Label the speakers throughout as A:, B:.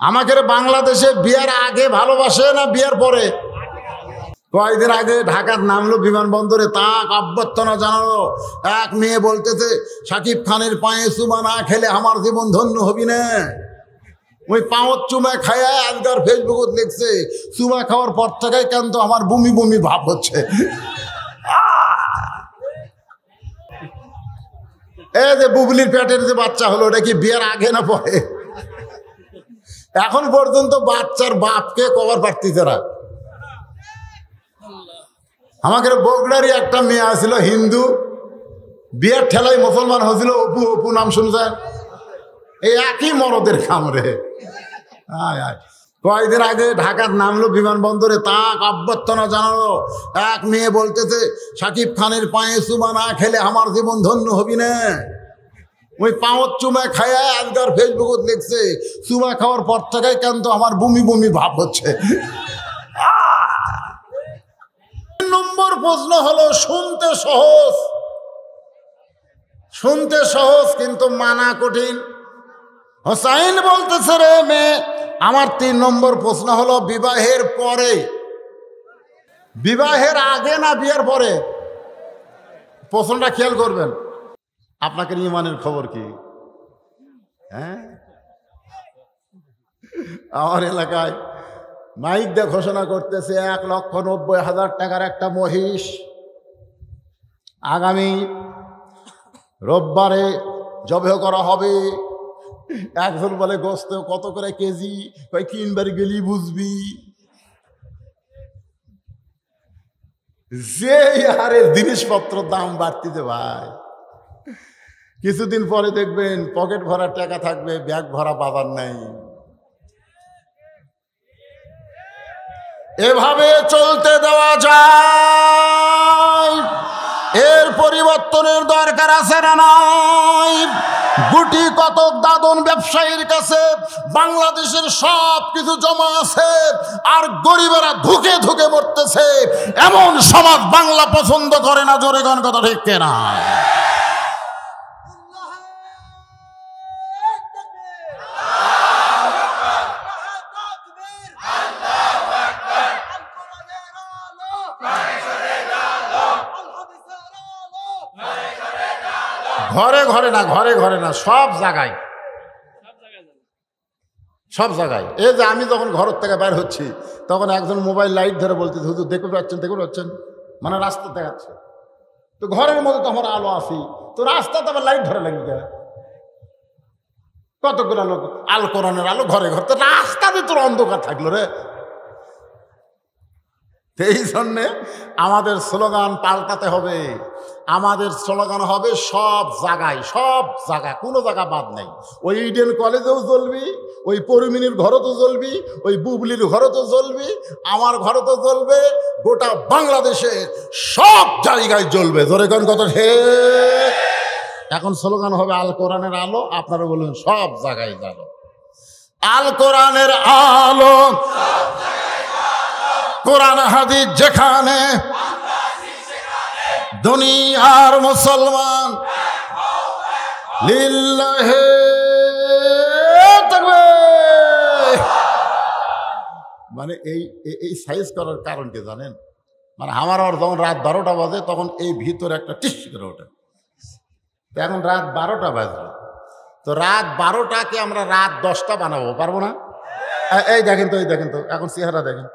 A: আমাকে বাংলাদেশে বিয়ার আগে ভালোবাসে না বিয়ার পরে? কয়েকদিন আগে ঢাকার নামলো বিমানবন্দরে, তাক অভ্যর্থনা জানালো। এক মেয়ে বলতেছে, শাকিব খানের পায়ে চুমা না খেলে আমার জীবন ধন্য হবি না। ওই পাঁচ চুমা খায়া আজকাল ফেসবুকত লিখছে, চুমা খাওয়ার পর থেকে কেন তো আমার বমি বমি ভাব হচ্ছে। এই যে বুবলির পেটের যে বাচ্চা হলো, ওটা কি বিয়ের আগে না পরে? এখন পর্যন্ত বাচ্চার বাপকে কভার পারতেছে না। আমাদের বগুড়ারই একটা মেয়ে আসছিল, হিন্দু, বিয়ের ঠেলায় মুসলমান হয়েছিল। অপু, অপু নাম শুনছেন? এই একই মরদের খামরে। কয়েকদিন আগে ঢাকার নামলো বিমানবন্দরে, তাক অভ্যর্থনা জানালো। এক মেয়ে বলতেছে, শাকিব খানের পায়ে চুমা না খেলে আমার জীবন ধন্য হবি না। ওই পাঁচ চুমা খায়া আজকাল ফেসবুকত লিখছে, চুমা খাওয়ার পর থেকে কেন তো আমার বমি বমি ভাব হচ্ছে। নম্বর প্রশ্ন হলো, শুনতে সহজ, শুনতে সহজ কিন্তু মানা কঠিন। হোসাইন বলতেছে, রে মেয়ে আমার 3 নম্বর প্রশ্ন হলো, বিবাহের পরে, বিবাহের আগে না বিয়ের পরে? প্রশ্নটা খেয়াল করবেন। আপনাকে ইমানের খবর কি? হ্যাঁ, আমার এলাকায় মাইক দিয়ে ঘোষণা করতেছে 1,90,000 টাকার একটা মহিষ আগামী রোববারে জবেহ করা হবে। একজন বলে, গোস্ত কত করে কেজি? কই 3 বার গেলি বুঝবি। যে হারে জিনিসপত্র দাম বাড়তিতে ভাই, কিছুদিন পরে দেখবেন পকেট ভরা টাকা থাকবে, ব্যাগ ভরা বাজার নাই। এভাবে চলতে দেওয়া যায়? এর পরিবর্তনের দরকার আছে না নাই? গুটি কতক দাদন ব্যবসায়ীর কাছে বাংলাদেশের সব কিছু জমা আছে, আর গরিবেরা ধুকে ধুকে মরতেছে। এমন সমাজ বাংলা পছন্দ করে না। জোরে গান কথা ঠিক কেনা? ঘরে ঘরে না, ঘরে ঘরে না, সব জায়গায়, সব জায়গায়। এই যে আমি যখন ঘরের থেকে বাইর হচ্ছি, তখন একজন মোবাইল লাইট ধরে বলতে, হুজুর দেখতে পাচ্ছেন, দেখতে পাচ্ছেন, মানে রাস্তা দেখাচ্ছে। তো ঘরের মধ্যে তো আমার আলো আসি, তো রাস্তাতে আবার লাইট ধরে লাগবে। কতগুলো লোক, আল কোরআনের আলো ঘরে ঘর, তো রাস্তাতে তোর অন্ধকার থাকলো রে। এই জন্যে আমাদের স্লোগান পাল্টাতে হবে। আমাদের স্লোগান হবে সব জায়গায়, সব জায়গা, কোনো জায়গা বাদ নেই। ওই ইডেন কলেজেও জ্বলবি, ওই পরিমিনীর ঘরও তো জ্বলবি, ওই বুবলির ঘরও তো জ্বলবি, আমার ঘরও তো জ্বলবে, গোটা বাংলাদেশে সব জায়গায় জ্বলবে। জোরে কোন কথা হে। এখন স্লোগান হবে আল কোরআনের আলো। আপনারা বলুন সব জায়গায় জ্বালো, আল কোরআনের আলো। কোরআন হাদিস যেখানে, দুনিয়ার মুসলমান লিল্লাহে তাকবীর। মানে এই সাইজ করার কারণ কি জানেন? মানে আমার যখন রাত 12টা বাজে, তখন এই ভিতরে একটা টিস করে ওঠে। এখন রাত 12টা বাজলো, তো রাত 12টাকে আমরা রাত 10টা বানাবো, পারবো না? এই দেখেন তো, এই দেখেন তো, এখন চেহারা দেখেন।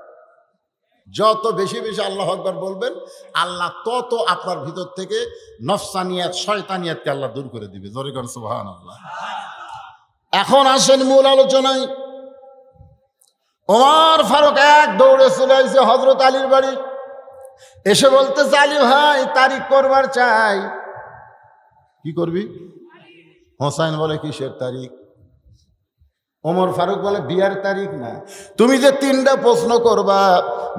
A: যত বেশি বেশি আল্লাহ আকবার বলবেন, আল্লাহ তত আপনার ভিতর থেকে নফসানিয়াত, শয়তানিয়াতকে আল্লাহ দূর করে দিবে। জোরে করেন সুবহানাল্লাহ। এখন আসেন মূল আলোচনায়। ওমর ফারুক এক দৌড়ে চলে আসছে হযরত আলীর বাড়ি। এসে বলতেছে, আলী ভাই তারিখ করবার চাই। কি করবি? হোসাইন বলে, কিসের তারিখ? ওমর ফারুক বলে, বিয়ার তারিখ না, তুমি যে 3টা প্রশ্ন করবা,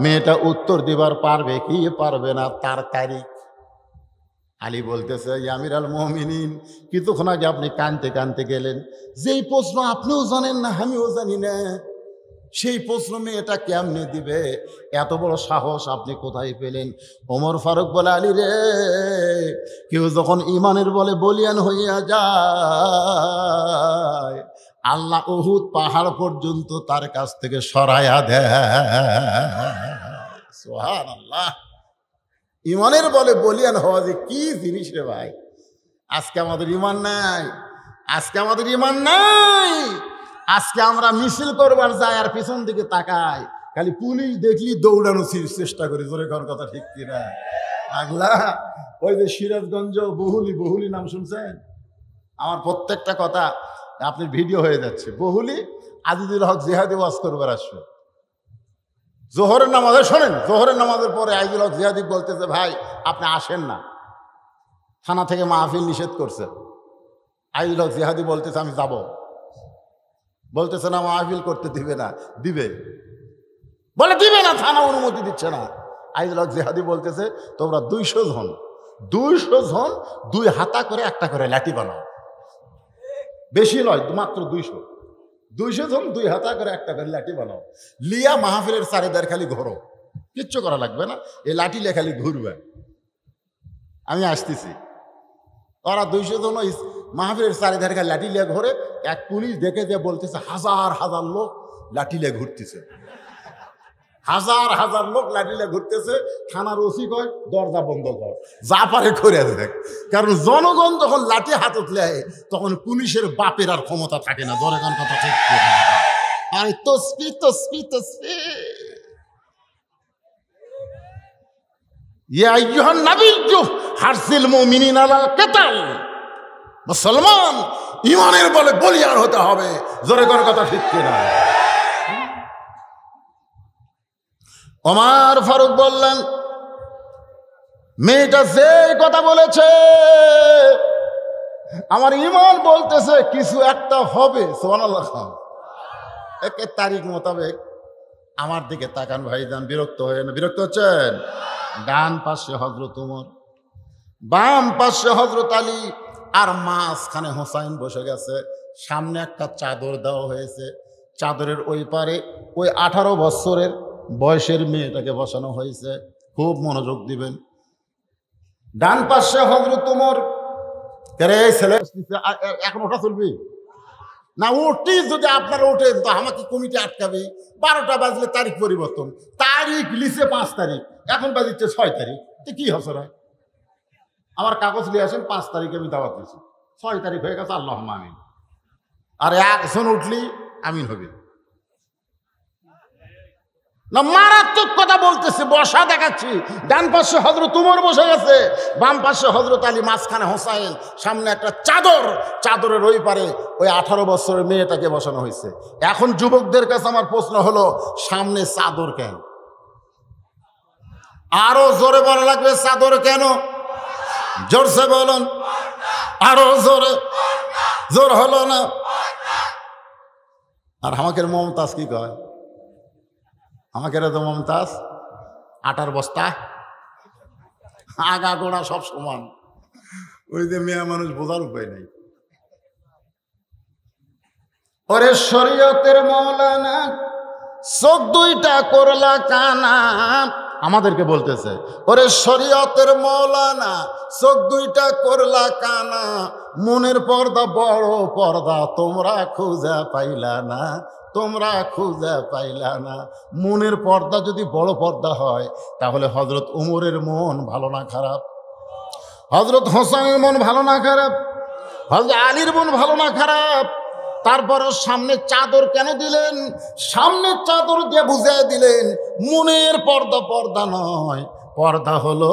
A: মেয়েটা উত্তর দিবার পারবে কি পারবে না, তার তারিখ। আলী বলতেছে, আমির আল মুমিনিন, কিছুক্ষণ আগে আপনি কানতে কানতে গেলেন, যেই প্রশ্ন আপনিও জানেন না, আমিও জানি না, সেই প্রশ্ন মেয়েটা কেমনে দিবে? এত বড় সাহস আপনি কোথায় পেলেন? ওমর ফারুক বলে, আলী রে, কেউ যখন ইমানের বলে বলিয়ান হইয়া যায়, আল্লাহ উহুদ পাহাড় পর্যন্ত তার কাছ থেকে সরায়া দেয়। সুবহানাল্লাহ। ইমানের বলে বলিয়ান হওয়া যে কি জিনিস রে ভাই। আজকে আমাদের ইমান নাই, আজকে আমাদের ইমান নাই। আজকে আমরা মিছিল করবার যাই আর পিছন দিকে তাকাই, খালি পুলিশ দেখলি দৌড়ানো চেষ্টা করি। জোরে কোন কথা ঠিক কিনা? আগলা ওই যে সিরাজগঞ্জ বহুলি নাম শুনছেন? আমার প্রত্যেকটা কথা আপনি ভিডিও হয়ে যাচ্ছে। বহুলি আজিজুল হক জিহাদি ওয়াজ করবার আসবে জোহরের নামাজে। শোনেন, জোহরের নামাজের পরে আজিজুল হক জিহাদি বলতেছে ভাই আপনি আসেন না, থানা থেকে মাহফিল নিষেধ করছে। আজিজুল হক জিহাদি বলতেছে আমি যাব, বলতেছে না মাহফিল করতে দিবে না। দিবে বলে দিবে না, থানা অনুমতি দিচ্ছে না। আজিজুল হক জিহাদি বলতেছে তোমরা 200 জন 2 হাতা করে একটা করে লাঠি বানাও। বেশি নয়, মাত্র 200 জন 2 হাতা করে একটা করে লাঠি বানাও। লিয়া মাহফিলের চারিদার খালি ঘোরো, কিচ্ছু করা লাগবে না, এই লাঠি লিয়ে খালি ঘুরবে। আমি আসতেছি। ওরা 200 জন ওই মাহফিলের চারিধারে খালি লাঠি লিয়ে ঘোরে। এক পুলিশ দেখে যে বলতেছে হাজার হাজার লোক লাঠি লিয়ে ঘুরতেছে, হাজার হাজার লোক লাঠি লিয়ে ঘুরতেছে। থানার ওসি কয় দরজা বন্ধ কর, যা পারে করে দেখ। কারণ জনগণ যখন লাঠি হাতত নেয় তখন পুলিশের বাপের আর ক্ষমতা থাকে না। জনগণ কথা ঠিক। আরে তসবি তসবি তসবি। ইয়া আইয়ুহান নাবিয়্যু হারসিল মুমিনিনা আলাল কিতাল। মুসলমান ইমানের বলে বলিয়ান হতে হবে। জোরে করে কথা ঠিক কিনা? ওমর ফারুক বললেন মেয়েটা যে কথা বলেছে আমার ইমান বলতেছে কিছু একটা হবে। সুবহানাল্লাহ। একের তারিখ মোতাবেক আমার দিকে তাকান ভাইজান, বিরক্ত হয়ে না? বিরক্ত হচ্ছেন? ডান পাশে হযরত ওমর, বাম পাশে হযরত আলী, আর মাঝখানে হোসাইন বসে গেছে। সামনে একটা চাদর দেওয়া হয়েছে, চাদরের ওই পারে ওই 18 বছরের বয়সের মেয়েটাকে বসানো হয়েছে। খুব মনোযোগ দিবেন। ডান পাশে হযরত ওমর। ছেলে এখন ওটা চলবি না? ওটি যদি আপনারা ওঠেন তো আমাকে কমিটি আটকাবে। 12টা বাজলে তারিখ পরিবর্তন, তারিখ লিখে 5 তারিখ, এখন বাজিচ্ছে 6 তারিখ। তো কি হচ্ছে না? আমার কাগজ নিয়ে আসেন, 5 তারিখে আমি দাওয়াত দিয়েছি, 6 তারিখ হয়ে গেছে। আল্লাহুম্মা আমিন। আর একজন উঠলি আমিন হবে না? মারাত্মক কথা বলতেছে, বসা দেখাচ্ছি। ডান পাশে হযরত ওমর বসে গেছে, বাম পাশে হযরত আলী, মাঝখানে হোসাইন, সামনে একটা চাদর, চাদরের ওই পারে ওই 18 বছরের মেয়েটাকে বসানো হয়েছে। এখন যুবকদের কাছে আমার প্রশ্ন হলো সামনে চাদর কেন? আরো জোরে বলা লাগবে চাদর কেন? জোরসে বলুন, আরো জোরে। জোর হলো না? আর আমাকে মমতাজ কি কয়? আমাকে তো মমতাজ আটার বস্তা, আগা গোড়া সব সমান। ওই যে মেয়ে মানুষ বোঝার উপায় নেই। ওরে শরীয়তের মৌলানা চোখ 2টা করলা কানা। আমাদেরকে বলতেছে ওরে শরীয়তের মৌলানা চোখ 2টা করলা কানা। মনের পর্দা বড় পর্দা তোমরা খুঁজে পাইলা না, তোমরা খুঁজে পাইলা না। মনের পর্দা যদি বড় পর্দা হয় তাহলে হযরত ওমরের মন ভালো না খারাপ? হযরত হোসেনের মন ভালো না খারাপ? হযরত আলীর মন ভালো না খারাপ? তারপরও সামনে চাদর কেন দিলেন? সামনে চাদর দিয়ে বুঝিয়ে দিলেন মনের পর্দা পর্দা নয়, পর্দা হলো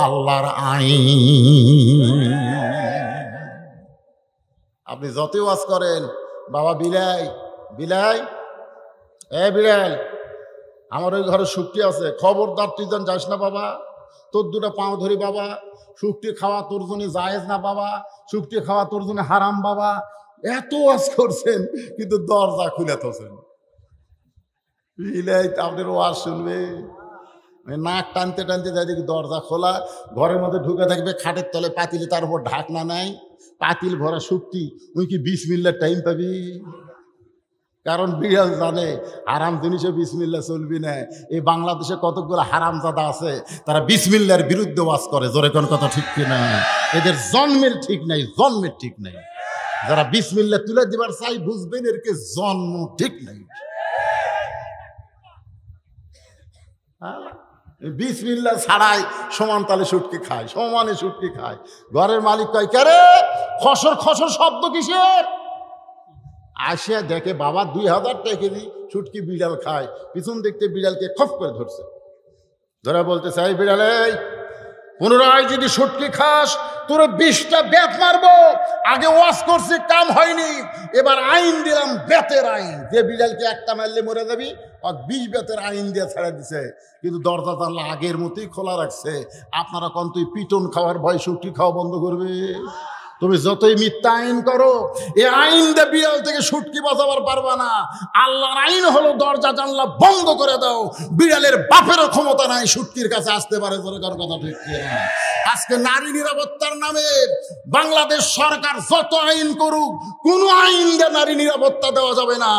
A: আল্লাহর আইন। আপনি যতই ওয়াজ করেন, বাবা বিলাই বিলাই, বিড়াল আমার ওই ঘরে শুক্তি আছে, খবরদার তুই যেন যাস না বাবা, তোর 2টা পাও ধরি বাবা, শুক্তি খাওয়া তোর জন্য জায়েজ না বাবা, শুক্তি খাওয়া তোর জন্য হারাম বাবা। এত ওয়াজ করছেন কিন্তু দরজা খুলে তোছেন। বিলাই আপনার ওয়াজ শুনবে, নাক টানতে টানতে যাই দেখি দরজা খোলা, ঘরের মধ্যে ঢুকে থাকবে, খাটের তলে পাতিলে তার উপর ঢাকনা নাই, পাতিল ভরা শুক্তি, ওই কি বিসমিল্লার টাইম পাবি? কারণ বিড়াল জানে হারাম জিনিসে বিসমিল্লা চলবি না। এই বাংলাদেশে কতগুলো হারামজাদা আছে তারা বিসমিল্লার বিরুদ্ধে ওয়াজ করে। জোরে কোন কথা ঠিক কিনা? এদের জন্মের ঠিক নাই, জন্মের ঠিক নাই। যারা বিসমিল্লাহ তুলে দিবার চাই বুঝবেন এর জন্ম ঠিক নাই। বিসমিল্লাহ ছাড়াই সমান তালে শুটকি খায়, সমানে শুটকি খায়। ঘরের মালিক কয় কে খসর খসর শব্দ কিসের? আসিয়া দেখে বাবা 2000 টাকা কেজি শুটকি বিড়াল খায়। পিছন দেখতে বিড়ালকে খপ করে ধরছে, ধরা বলতে চাই বিড়াল এই পুনরায় যদি শুটকি খাস তোরে 20টা বেত মারবো। আগে ওয়াজ করছি কাম হয়নি, এবার আইন দিলাম বেতের আইন, যে বিড়ালকে একটা মারলে মরে যাবি 20 বেতের আইন দিয়ে ছেড়ে দিছে। কিন্তু দরজা জানলা আগের মতোই খোলা রাখছে। আপনারা কোন তুই পিটন খাওয়ার ভয় শুটকি খাওয়া বন্ধ করবে? তুমি যতই মিথ্যা আইন করো এই আইন দিয়ে বিড়াল থেকে শুটকি বাঁচাবার পারবা না। আল্লাহর আইন হলো দরজা জানলা বন্ধ করে দাও। বিড়ালের বাপেরও ক্ষমতা নাই শুটকির কাছে আসতে পারে। দরকার কথা ঠিক না। আজকে নারী নিরাপত্তার নামে বাংলাদেশ সরকার যত আইন করুক, কোন আইন দিয়ে নারী নিরাপত্তা দেওয়া যাবে না।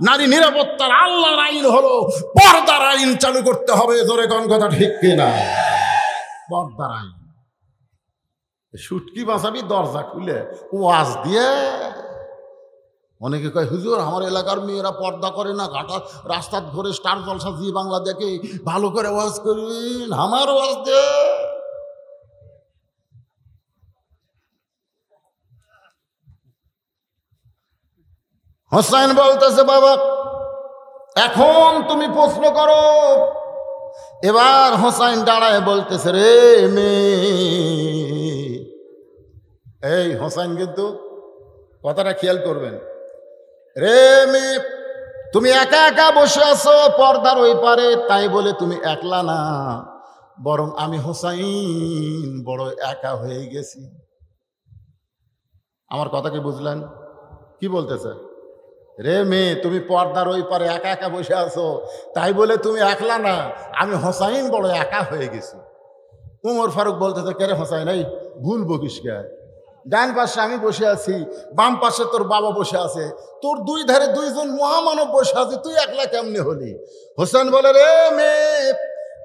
A: নারী নিরাপত্তার আল্লাহর আইন হলো পর্দার আইন চালু করতে হবে। জোরে কোন কথা ঠিক কিনা? পর্দার আইন। শুটকি বাঁচাবি দরজা খুলে ওয়াজ দিয়ে। অনেকে কয় হুজুর আমার এলাকার মেয়েরা পর্দা করে না, ঘাটা রাস্তার ঘরে স্টার জলসা জি বাংলা দেখে, ভালো করে ওয়াজ করবেন। আমার ওয়াজ দে হোসাইন বলতেছে বাবা এখন তুমি প্রশ্ন করো। এবার হোসাইন দাঁড়ায় বলতেছে রে মেয়ে, এই হোসাইন কিন্তু কথাটা খেয়াল করবেন, রে মেয়ে তুমি একা একা বসে আছো পর্দার ওই পারে, তাই বলে তুমি একলা না, বরং আমি হোসাইন বড় একা হয়ে গেছি। আমার কথা কি বুঝলেন? কি বলতেছে? রে মেয়ে তুমি পর্দার ওই পারে একা একা বসে আছো, তাই বলে তুমি একলা না, আমি হোসাইন বড় একা হয়ে গেছি। উমর ফারুক বলতেছে কে রে হোসাইন, এই ভুল বকিস কে? ডান পাশে আমি বসে আছি, বাম পাশে তোর বাবা বসে আছে, তোর দুই ধারে দুইজন মহামানব বসে আছে, তুই একলা কেমনে হলি? হোসেন বলে রে মেয়ে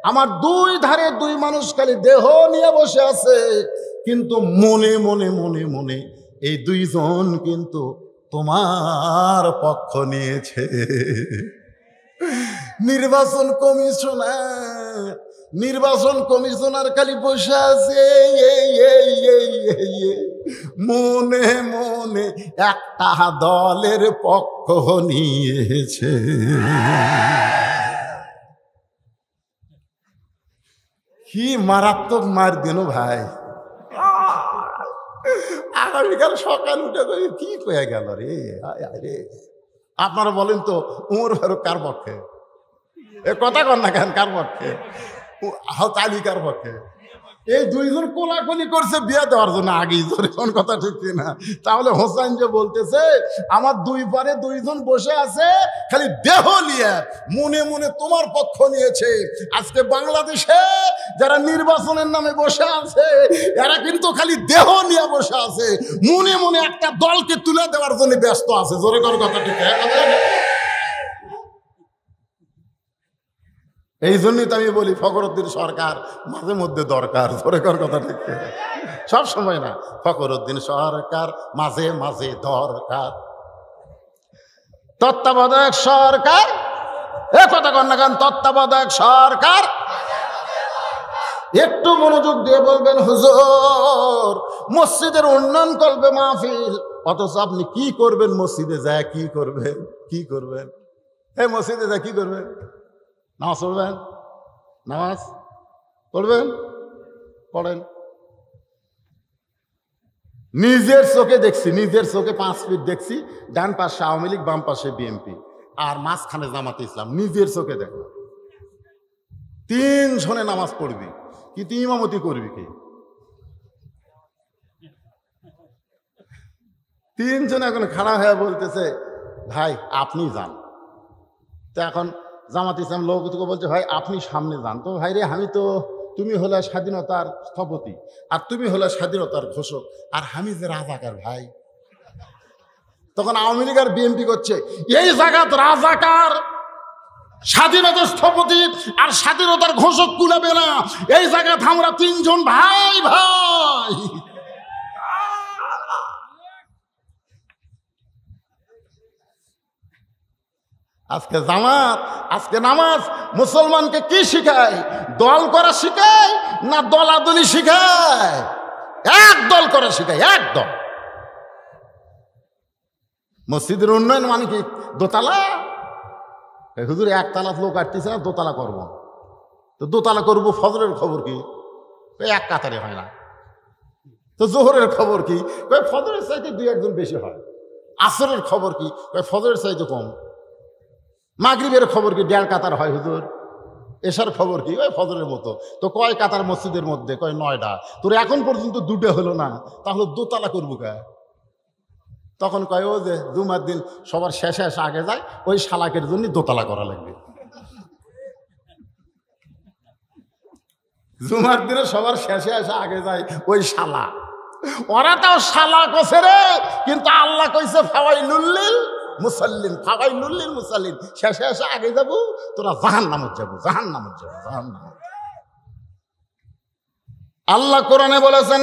A: আমার দুই ধারে দুই মানুষ খালি দেহ নিয়ে বসে আছে, কিন্তু মনে মনে মনে মনে এই দুইজন কিন্তু তোমার পক্ষ নিয়েছে। নির্বাচন কমিশনার খালি বসে আছে মনে মনে একটা দলের পক্ষ নিয়েছে। কি মারাত্মক মার দিল ভাই। আগামীকাল সকাল উঠে কি কয়ে গেল রে। আপনারা বলেন তো উমর ফারুক কার পক্ষে? এ কথা কর না কেন, কার পক্ষে? তালিকার পক্ষে। এই দুইজন কোলাকুলি করছে বিয়ে দেওয়ার জন্য আগেই, কোন কথা ঠিক না? তাহলে হোসাইন যে বলতেছে আমার দুই পারে দুইজন বসে আছে খালি দেহ নিয়ে, মনে মনে তোমার পক্ষ নিয়েছে। আজকে বাংলাদেশে যারা নির্বাচনের নামে বসে আছে এরা কিন্তু খালি দেহ নিয়ে বসে আছে, মনে মনে একটা দলকে তুলে দেওয়ার জন্য ব্যস্ত আছে। জোরে কোন কথা ঠিক? এই জন্যই তো আমি বলি ফখরুদ্দিন সরকার মাঝে মধ্যে দরকার। জোরে কর কথা ঠিক, সব সময় না। ফখরুদ্দিন সরকার মাঝে মাঝে দরকার। তত্ত্বাবধায়ক সরকার, এ কথা কর না কেন, তত্ত্বাবধায়ক সরকার। একটু মনোযোগ দিয়ে বলবেন হুজুর মসজিদের উন্নয়ন করবে মাহফিল, অথচ আপনি কি করবেন? মসজিদে যায় কি করবেন? কি করবেন? এই মসজিদে যায় কি করবেন? নামাজ পড়বেন? নামাজ পড়বেন? পড়েন। নিজের চোখে দেখছি, নিজের চোখে 5 ফিট দেখছি, ডান পাশে আওয়ামী লীগ, বাম পাশে বিএনপি, আর মাঝখানে জামাতে ইসলাম। নিজের চোখে দেখো। 3 জনে নামাজ পড়বি, কিন্তু ইমামতি করবি কি? 3 জন এখন খাড়া হয়ে বলতেছে ভাই আপনি যান। তো এখন জামাত ইসলাম লোককে বলছে ভাই আপনি সামনে যান। তো ভাই রে আমি তো, তুমি হলে স্বাধীনতার স্থপতি আর তুমি হলে স্বাধীনতার ঘোষক, আর আমি যে রাজাকার ভাই। তখন আওয়ামী লীগ আর বিএনপি করছে এই জায়গাত রাজাকার স্বাধীনতার স্থপতি আর স্বাধীনতার ঘোষক কুলাবে না, এই জায়গাত আমরা 3 জন ভাই ভাই। আজকে জামাত, আজকে নামাজ মুসলমানকে কি শিখায়? দল করা শিখায় না দলাদলি শিখায়? এক দল করা শিখায়, এক দল। মসজিদের উন্নয়ন মানে কি দোতলা? হুজুর একতলা লোক কাটতেছে না, দোতলা করবো। তো দোতলা করবো, ফজরের খবর কি? এক কাতারে হয় না। তো জোহরের খবর কি? ফজরের চাইতে দুই একজন বেশি হয়। আসরের খবর কি? ফজরের চাইতে কম। মাগরিবের খবর কি? 1.5 কাতার হয় হুজুর। এশার খবর কি? ওই ফজরের মতো। তো কয় কাতার মসজিদের মধ্যে? কয় 9টা। তোর এখন পর্যন্ত 2টা হলো না, তাহলে দোতলা করবো কে? তখন কয় ও যে জুমার দিন সবার শেষে এসে আগে যায়, ওই শালাকের জন্য দোতলা করা লাগবে। জুমার দিনে সবার শেষে এসে আগে যায় ওই শালা। ওরা তাও শালা কছে রে, কিন্তু আল্লাহ কইছে ফাওয়াইলুল মুসাল্লিন, ফাওয়াইলুল মুসাল্লিন। শেষে এসে আগে যাবো, তোরা জাহান্নামে যাবো, জাহান্নামে যাবো, জাহান্নামে। আল্লাহ কোরআনে বলেছেন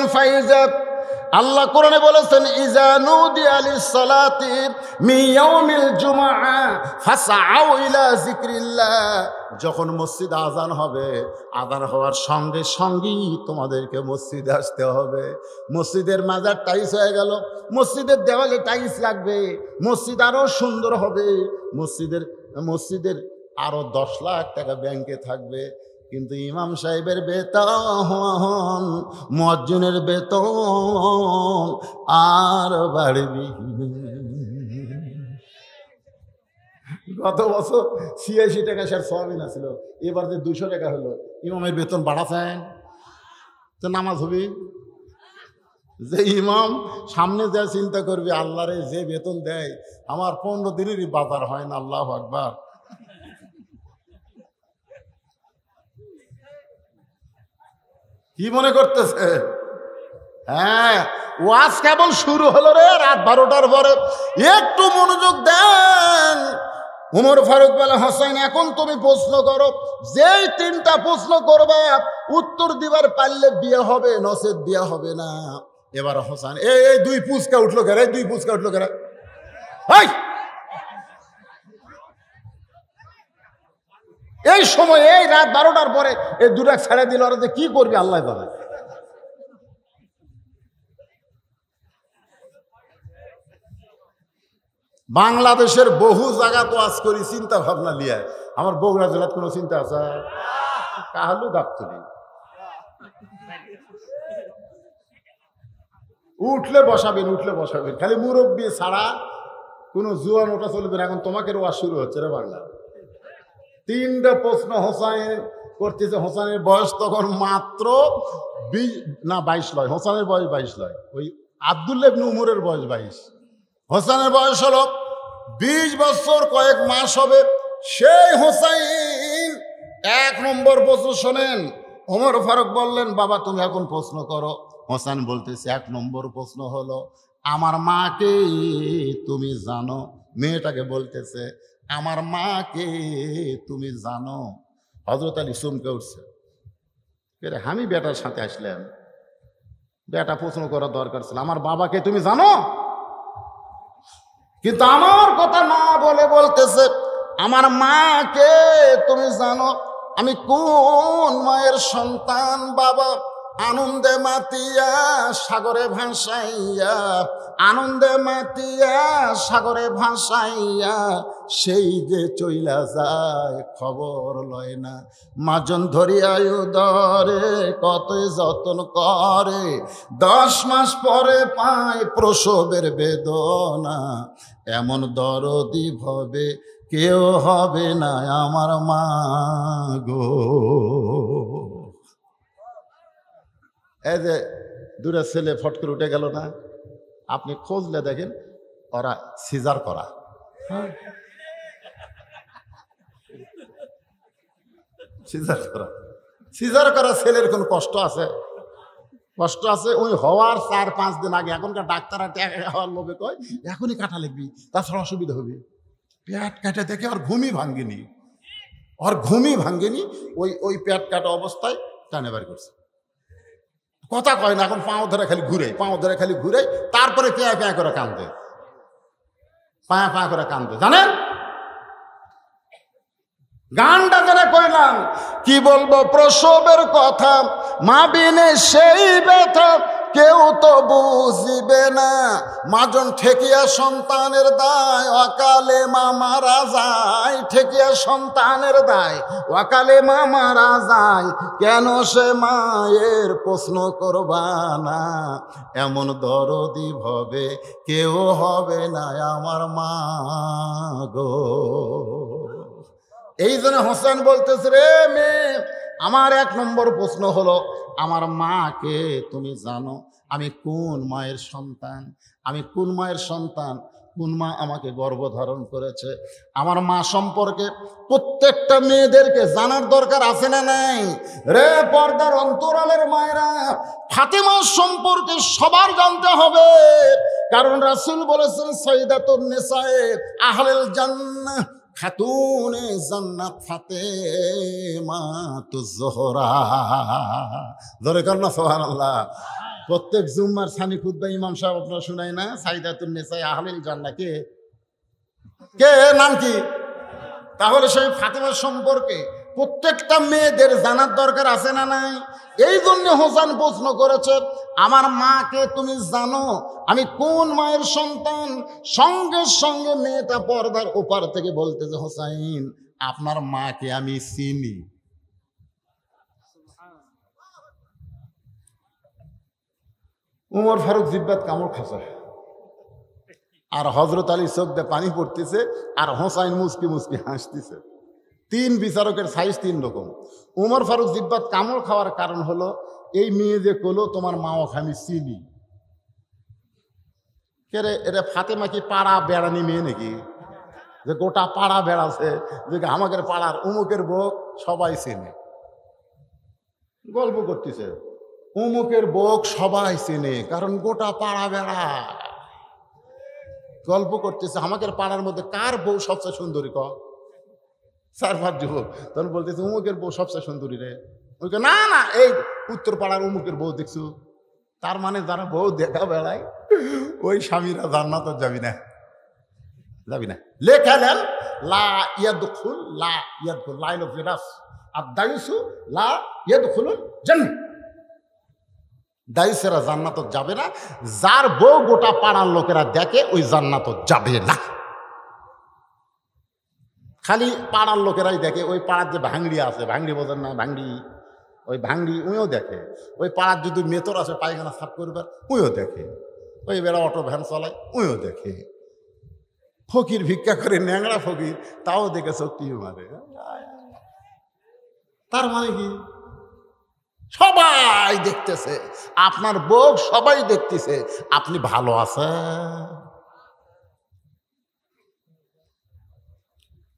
A: আল্লাহ কোরআনে বলেছেন ইজা নুদিয়া লিস-সালাতি মিন ইয়াউমিল জুমআ ফাসআউ ইলা যিকরিল্লাহ। যখন মসজিদে আযান হবে, আযান হওয়ার সঙ্গে সঙ্গেই তোমাদেরকে মসজিদে আসতে হবে। মসজিদের মাজার টাইলস হয়ে গেল, মসজিদের দেওয়ালে টাইলস লাগবে, মসজিদ আরো সুন্দর হবে, মসজিদের আরো 10 লাখ টাকা ব্যাংকে থাকবে। কিন্তু ইমাম সাহেবের বেতন, মুয়াজ্জিনের বেতন আর বাড়বি। গত বছর 86 টাকা স্যার সওয়াবিন ছিল, এবার যে 200 টাকা হলো। ইমামের বেতন বাড়াচ্ছেন তো নামাজ হবে? যে ইমাম সামনে যা চিন্তা করবে, আল্লাহরে যে বেতন দেয়, আমার 15 দিনেরই বাজার হয় না। আল্লাহু আকবার। কি মনে করতেছে? হ্যাঁ, ওয়াজ কেবল শুরু হলো রে, রাত 12টার পরে। একটু মনোযোগ দেন। উমর ফারুক বলে, হোসেন এখন তুমি প্রশ্ন করো, যেই 3টা প্রশ্ন করবা উত্তর দিবার পারলে বিয়ে হবে, নসেদ বিয়ে হবে না। এবার হোসেন এই 2 পুচকা উঠলো কেন? এই 2 পুচকা উঠলো কেন? এই সময়, এই রাত 12টার পরে এই 2টা ছেড়ে দিল, ওরা যে কি করবে আল্লাহ জানে। বাংলাদেশের বহু জায়গা তো আজ করি চিন্তা ভাবনা লিয়ে। আমার বগুড়া জেলার কোনো চিন্তা আছে? কাহালু গাবতলি উঠলে বসাবেন, উঠলে বসাবেন, খালি মুরব্বী ছাড়া কোনো জুয়ান ওটা চলবে না। এখন তোমাকে ওয়াজ শুরু হচ্ছে রে বাংলা। 3টা প্রশ্ন হোসাইন করতেছে। হোসাইনের বয়স তখন মাত্র 22 নয়, হোসাইনের বয়স 22 নয়, ওই আব্দুল্লাহ ইবনে উমরের বয়স 22। হোসাইনের বয়স হলো 20 বছর কয়েক মাস হবে। সেই হোসাইন 1 নম্বর প্রশ্ন শোনেন। ওমর ফারুক বললেন, বাবা তুমি এখন প্রশ্ন করো। হোসেন বলতেছে, 1 নম্বর প্রশ্ন হলো, আমার মাকে তুমি জানো? মেয়েটাকে বলতেছে, আমার মাকে তুমি জানো? হযরত আলী চমকে উঠছে, আমি বেটার সাথে আসলাম, বেটা প্রশ্ন করার দরকার ছিল, আমার বাবাকে তুমি জানো? কিন্তু আমার কথা না বলে বলতেছে, আমার মাকে তুমি জানো? আমি কোন মায়ের সন্তান বাবা? আনন্দে মাতিয়া সাগরে ভাসাইয়া, আনন্দে মাতিয়া সাগরে ভাসাইয়া, সেই যে চইলা যায় খবর লয় না। মাজন ধরিয়া উদরে কতই যতন করে, 10 মাস পরে পায় প্রসবের বেদনা। এমন দরদি ভবে কেউ হবে না আমার মা গো। এই যে 2টা ছেলে ফট করে উঠে গেল না, আপনি খোঁজলে দেখেন ওরা সিজার করা। সিজার করা ছেলের কোন কষ্ট আছে? কষ্ট আছে। ওই হওয়ার 4-5 দিন আগে এখনকার ডাক্তাররা টাকা হওয়ার লোভে কয় এখনই কাটা লিখবি, তাছাড়া অসুবিধা হবে। পেট কাটা দেখে আর ঘুমই ভাঙ্গেনি, ওই পেট কাটা অবস্থায় টানে বার করছে। কথা কয় না, এখন পাও ধরে খালি ঘুরে, তারপরে পেয়া করে কান্দে, পায়া করে কান্দে। জানেন গানটা যারা কইলাম কি বলবো প্রসবের কথা, মা বিনে সেই ব্যথা কেউ তো বুঝিবে না। মাজন ঠেকিয়া সন্তানের দায়, অকালে মা মারা যায়। ঠেকিয়া সন্তানের দায়, অকালে মা মারা যায়। কেন সে মায়ের প্রশ্ন করবা না? এমন দরদি ভবে কেউ হবে না আমার মা গো। এই জন্য হোসেন বলতেছে, রে মেয়ে, আমার 1 নম্বর প্রশ্ন হলো, আমার মাকে তুমি জানো? আমি কোন মায়ের সন্তান? আমি কোন মায়ের সন্তান? কোন মা আমাকে গর্ভধারণ করেছে? আমার মা সম্পর্কে প্রত্যেকটা মেয়েদেরকে জানার দরকার আছে না নাই? রে পর্দার অন্তরালের মায়েরা, ফাতেমা সম্পর্কে সবার জানতে হবে। কারণ রাসূল বলেছেন, সাইয়্যিদাতুন নিসায়ে আহলিল জান্নাহ, খাতুনে জান্নাত ফাতেমাতুজ জোহরা। জোরে কর না সুবহানাল্লাহ। প্রত্যেক জুম্মার সানি খুতবা ইমাম সাহেব আপনারা শুনায় না, সাইয়্যিদাতুন নিসায়ে আহলিল জান্নাহ কে কে নাম কি? তাহলে সেই ফাতেমা সম্পর্কে প্রত্যেকটা মেয়েদের জানার দরকার আছে না নাই? এই জন্য হোসেন প্রশ্ন করেছে, আমার মাকে তুমি জানো? আমি কোন মায়ের সন্তান? সঙ্গে সঙ্গে মেয়েটা পর্দার ওপার থেকে বলতেছে, হোসাইন, আপনার মাকে আমি চিনি। উমর ফারুক জিব্বাত কামড় খাচ্ছে, আর হযরত আলী চোখ দিয়ে পানি পড়তেছে, আর হোসাইন মুস্কি মুস্কি হাসতেছে। 3 বিচারকের সাইজ 3 রকম। উমর ফারুক জিব্বাত কামড় খাওয়ার কারণ হলো, এই মেয়ে যে কলো তোমার মাও আমি চিনি। কে রে, এটা ফাতেমা কি পাড়া বেড়ানি মেয়ে নাকি? যে গোটা পাড়া বেড়াছে, যে আমাদের পাড়ার উমুকের বউ সবাই চেনে। গল্প করতেছে, উমুকের বউ সবাই চেনে, কারণ গোটা পাড়া বেড়া। গল্প করতেছে, আমাদের পাড়ার মধ্যে কার বউ সবচেয়ে সুন্দরী? 4-5 যুবক তখন বলতেছে, উমুকের বউ সবচেয়ে সুন্দরী রে। ওকে না না, এই উত্তর পাড়ার উমুকের বউ দেখছো? তার মানে যারা বউ দেখা বেড়ায় ওই স্বামীরা জান্নাতে যাবি না, যাবি না। লেখালেন লা ইয়াদখুল, লা ইয়াদখুল, লাইন অফ রাস আর দায়ুসু লা ইয়াদখুলুল জান্নাহ। দায়ুসেরা জান্নাতে যাবে না, যার বউ গোটা পাড়ার লোকেরা দেখে ওই জান্নাতে যাবে না। খালি পাড়ার লোকেরাই দেখে। ওই পাড়ার যে ভাঙড়ি আছে, ভাঙড়ি বোঝেন না? ভাঙড়ি, ওই ভাঙড়ি উইও দেখে। ওই পাড়ার যদি মেতর আছে পায়খানা সাফ করবার, উইও দেখে। ওই বেড়া অটো ভ্যান চালায়, উইও দেখে। ফকির ভিক্ষা করে, ন্যাংরা ফকির, তাও দেখে চোখটি মারে। তার মানে কি? সবাই দেখতেছে, আপনার বউ সবাই দেখতেছে, আপনি ভালো আছেন।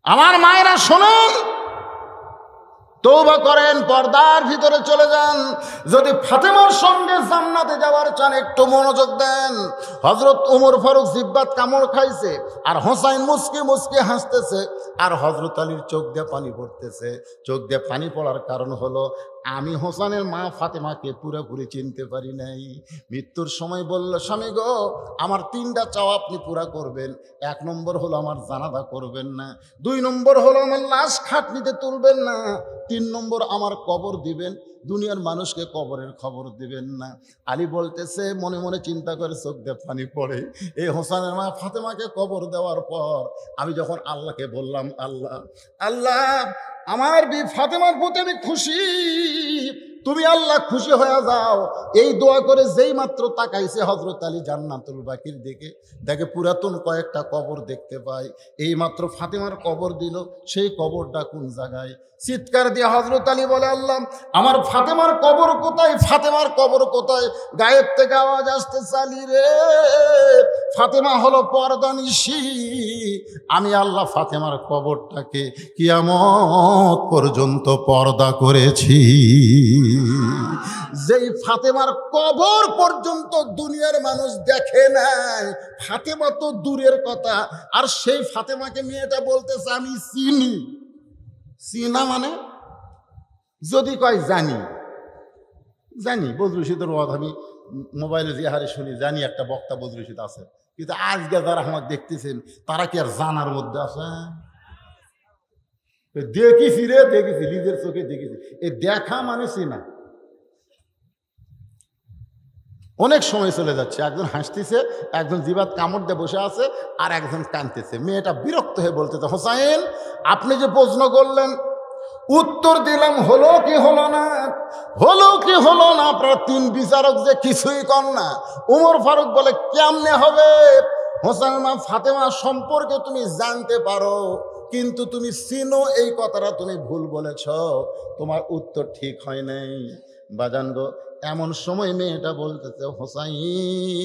A: আমার মায়েরা শুনুন, তওবা করেন, পর্দার ভিতরে চলে যান। যদি ফাতেমার সঙ্গে জান্নাতে যাওয়ার চান, একটু মনোযোগ দেন। হযরত ওমর ফারুক জিব্বাত কামড় খাইছে, আর হোসাইন মুস্কি মুস্কি হাসতেছে, আর হযরত আলীর চোখ দিয়ে পানি পড়তেছে। চোখ দিয়ে পানি পড়ার কারণ হলো, আমি হোসেনের মা ফাতেমাকে পুরোপুরি চিনতে পারি নাই। মৃত্যুর সময় বলল, স্বামী গো, আমার 3টা চাওয়া আপনি পুরা করবেন। 1 নম্বর হলো আমার জানাজা করবেন না, 2 নম্বর হলো আমার লাশ খাটনিতে তুলবেন না, 3 নম্বর আমার কবর দিবেন, দুনিয়ার মানুষকে কবরের খবর দিবেন না। আলী বলতেছে, মনে মনে চিন্তা করে চোখ দিয়ে পানি পড়ে, এই হোসেনের মা ফাতেমাকে কবর দেওয়ার পর আমি যখন আল্লাহকে বললাম, আল্লাহ আল্লাহ, আমার ফাতেমার প্রতি আমি খুশি, তুমি আল্লাহ খুশি হয়ে যাও। এই দোয়া করে যেই মাত্র তাকাইছে হযরত আলী জান্নাতুল বাকির দিকে, দেখে পুরাতন কয়েকটা কবর দেখতে পায়। এই মাত্র ফাতেমার কবর দিল, সেই কবরটা কোন জায়গায়? চিৎকার দিয়ে হযরত আলী বলে, আল্লাহ, আমার ফাতেমার কবর কোথায়? ফাতেমার কবর কোথায়? গায়েব থেকে আওয়াজ আসতে, আলী রে, ফাতেমা হলো পর্দানিশী। আমি আল্লাহ ফাতেমার কবরটাকে কিয়ামত পর্যন্ত পর্দা করেছি। যেই ফাতেমার কবর পর্যন্ত দুনিয়ার মানুষ দেখে নাই, ফাতেমা তো দূরের কথা, আর সেই ফাতেমাকে মেয়েটা বলতেছে আমি চিনি। চিনা মানে, যদি কয় জানি, জানি বদরুশিদের ওয়াজ আমি মোবাইলে যে হারে শুনি, জানি একটা বক্তা বদরুশিদ আছে, কিন্তু আজকে যারা আমাকে দেখতেছেন তারা কি আর জানার মধ্যে আছে? দেখেছি রে, দেখেছি, নিজের চোখে দেখেছি। এই দেখা মানে চিনা। অনেক সময় চলে যাচ্ছে, একজন হাসতেছে, একজন জিবাত কামড় দিয়ে বসে আছে, আর একজন কাঁদতেছে। মেয়েটা বিরক্ত হয়ে বলতেছে, হোসাইন আপনি যে প্রশ্ন করলেন উত্তর দিলাম, হলো কি হলো না, হলো কি হলো না, আপনারা তিন বিচারক যে কিছুই কর না। উমর ফারুক বলে কেমনে হবে? হোসাইন মা ফাতেমা সম্পর্কে তুমি জানতে পারো, কিন্তু তুমি চিনো এই কথাটা তুমি ভুল বলেছ, তোমার উত্তর ঠিক হয় নাই। বাজান গো, এমন সময় মেয়েটা বলতেছে, হোসাইন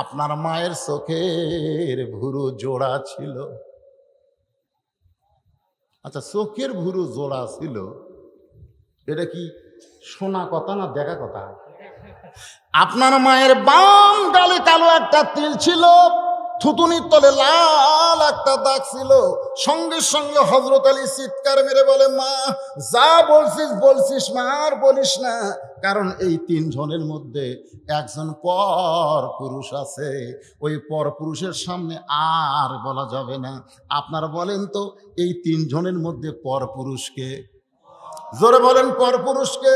A: আপনার মায়ের চোখের ভুরু জোড়া ছিল। আচ্ছা, চোখের ভুরু জোড়া ছিল, এটা কি শোনা কথা না দেখা কথা? আপনার মায়ের বাম গালে কালো একটা তিল ছিল, থুতুনির তলে লাল একটা দাগ ছিল। সঙ্গে সঙ্গে হযরত আলী চিৎকার মেরে বলে, মা যা বলছিস বলছিস মা, আর বলিস না, কারণ এই তিনজনের মধ্যে একজন পর পুরুষ আছে, ওই পর পুরুষের সামনে আর বলা যাবে না। আপনারা বলেন তো, এই তিনজনের মধ্যে পর পুরুষকে? জোরে বলেন, পর পুরুষকে?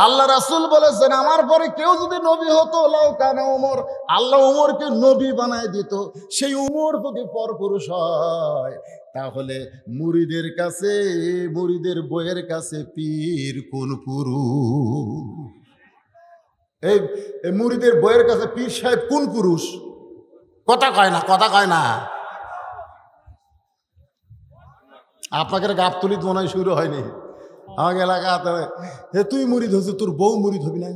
A: আল্লাহ রাসূল বলেছেন, আমার পরে কেউ যদি নবী হতো লাউ কানা ওমর, আল্লাহ ওমরকে নবী বানায় দিত। সেই ওমর যদি পর পুরুষ হয়, তাহলে মুরিদের কাছে, মুরিদের বইয়ের কাছে পীর কোন পুরুষ? এই মুরিদের বইয়ের কাছে পীর সাহেব কোন পুরুষ? কথা কয় না, কথা কয় না। আপনাকে গাবতলিত মনে হয় শুরু হয়নি। আমাকে এলাকা হে তুই মুরিদ হচ্ছে, তোর বউ মুরিদ হবি না?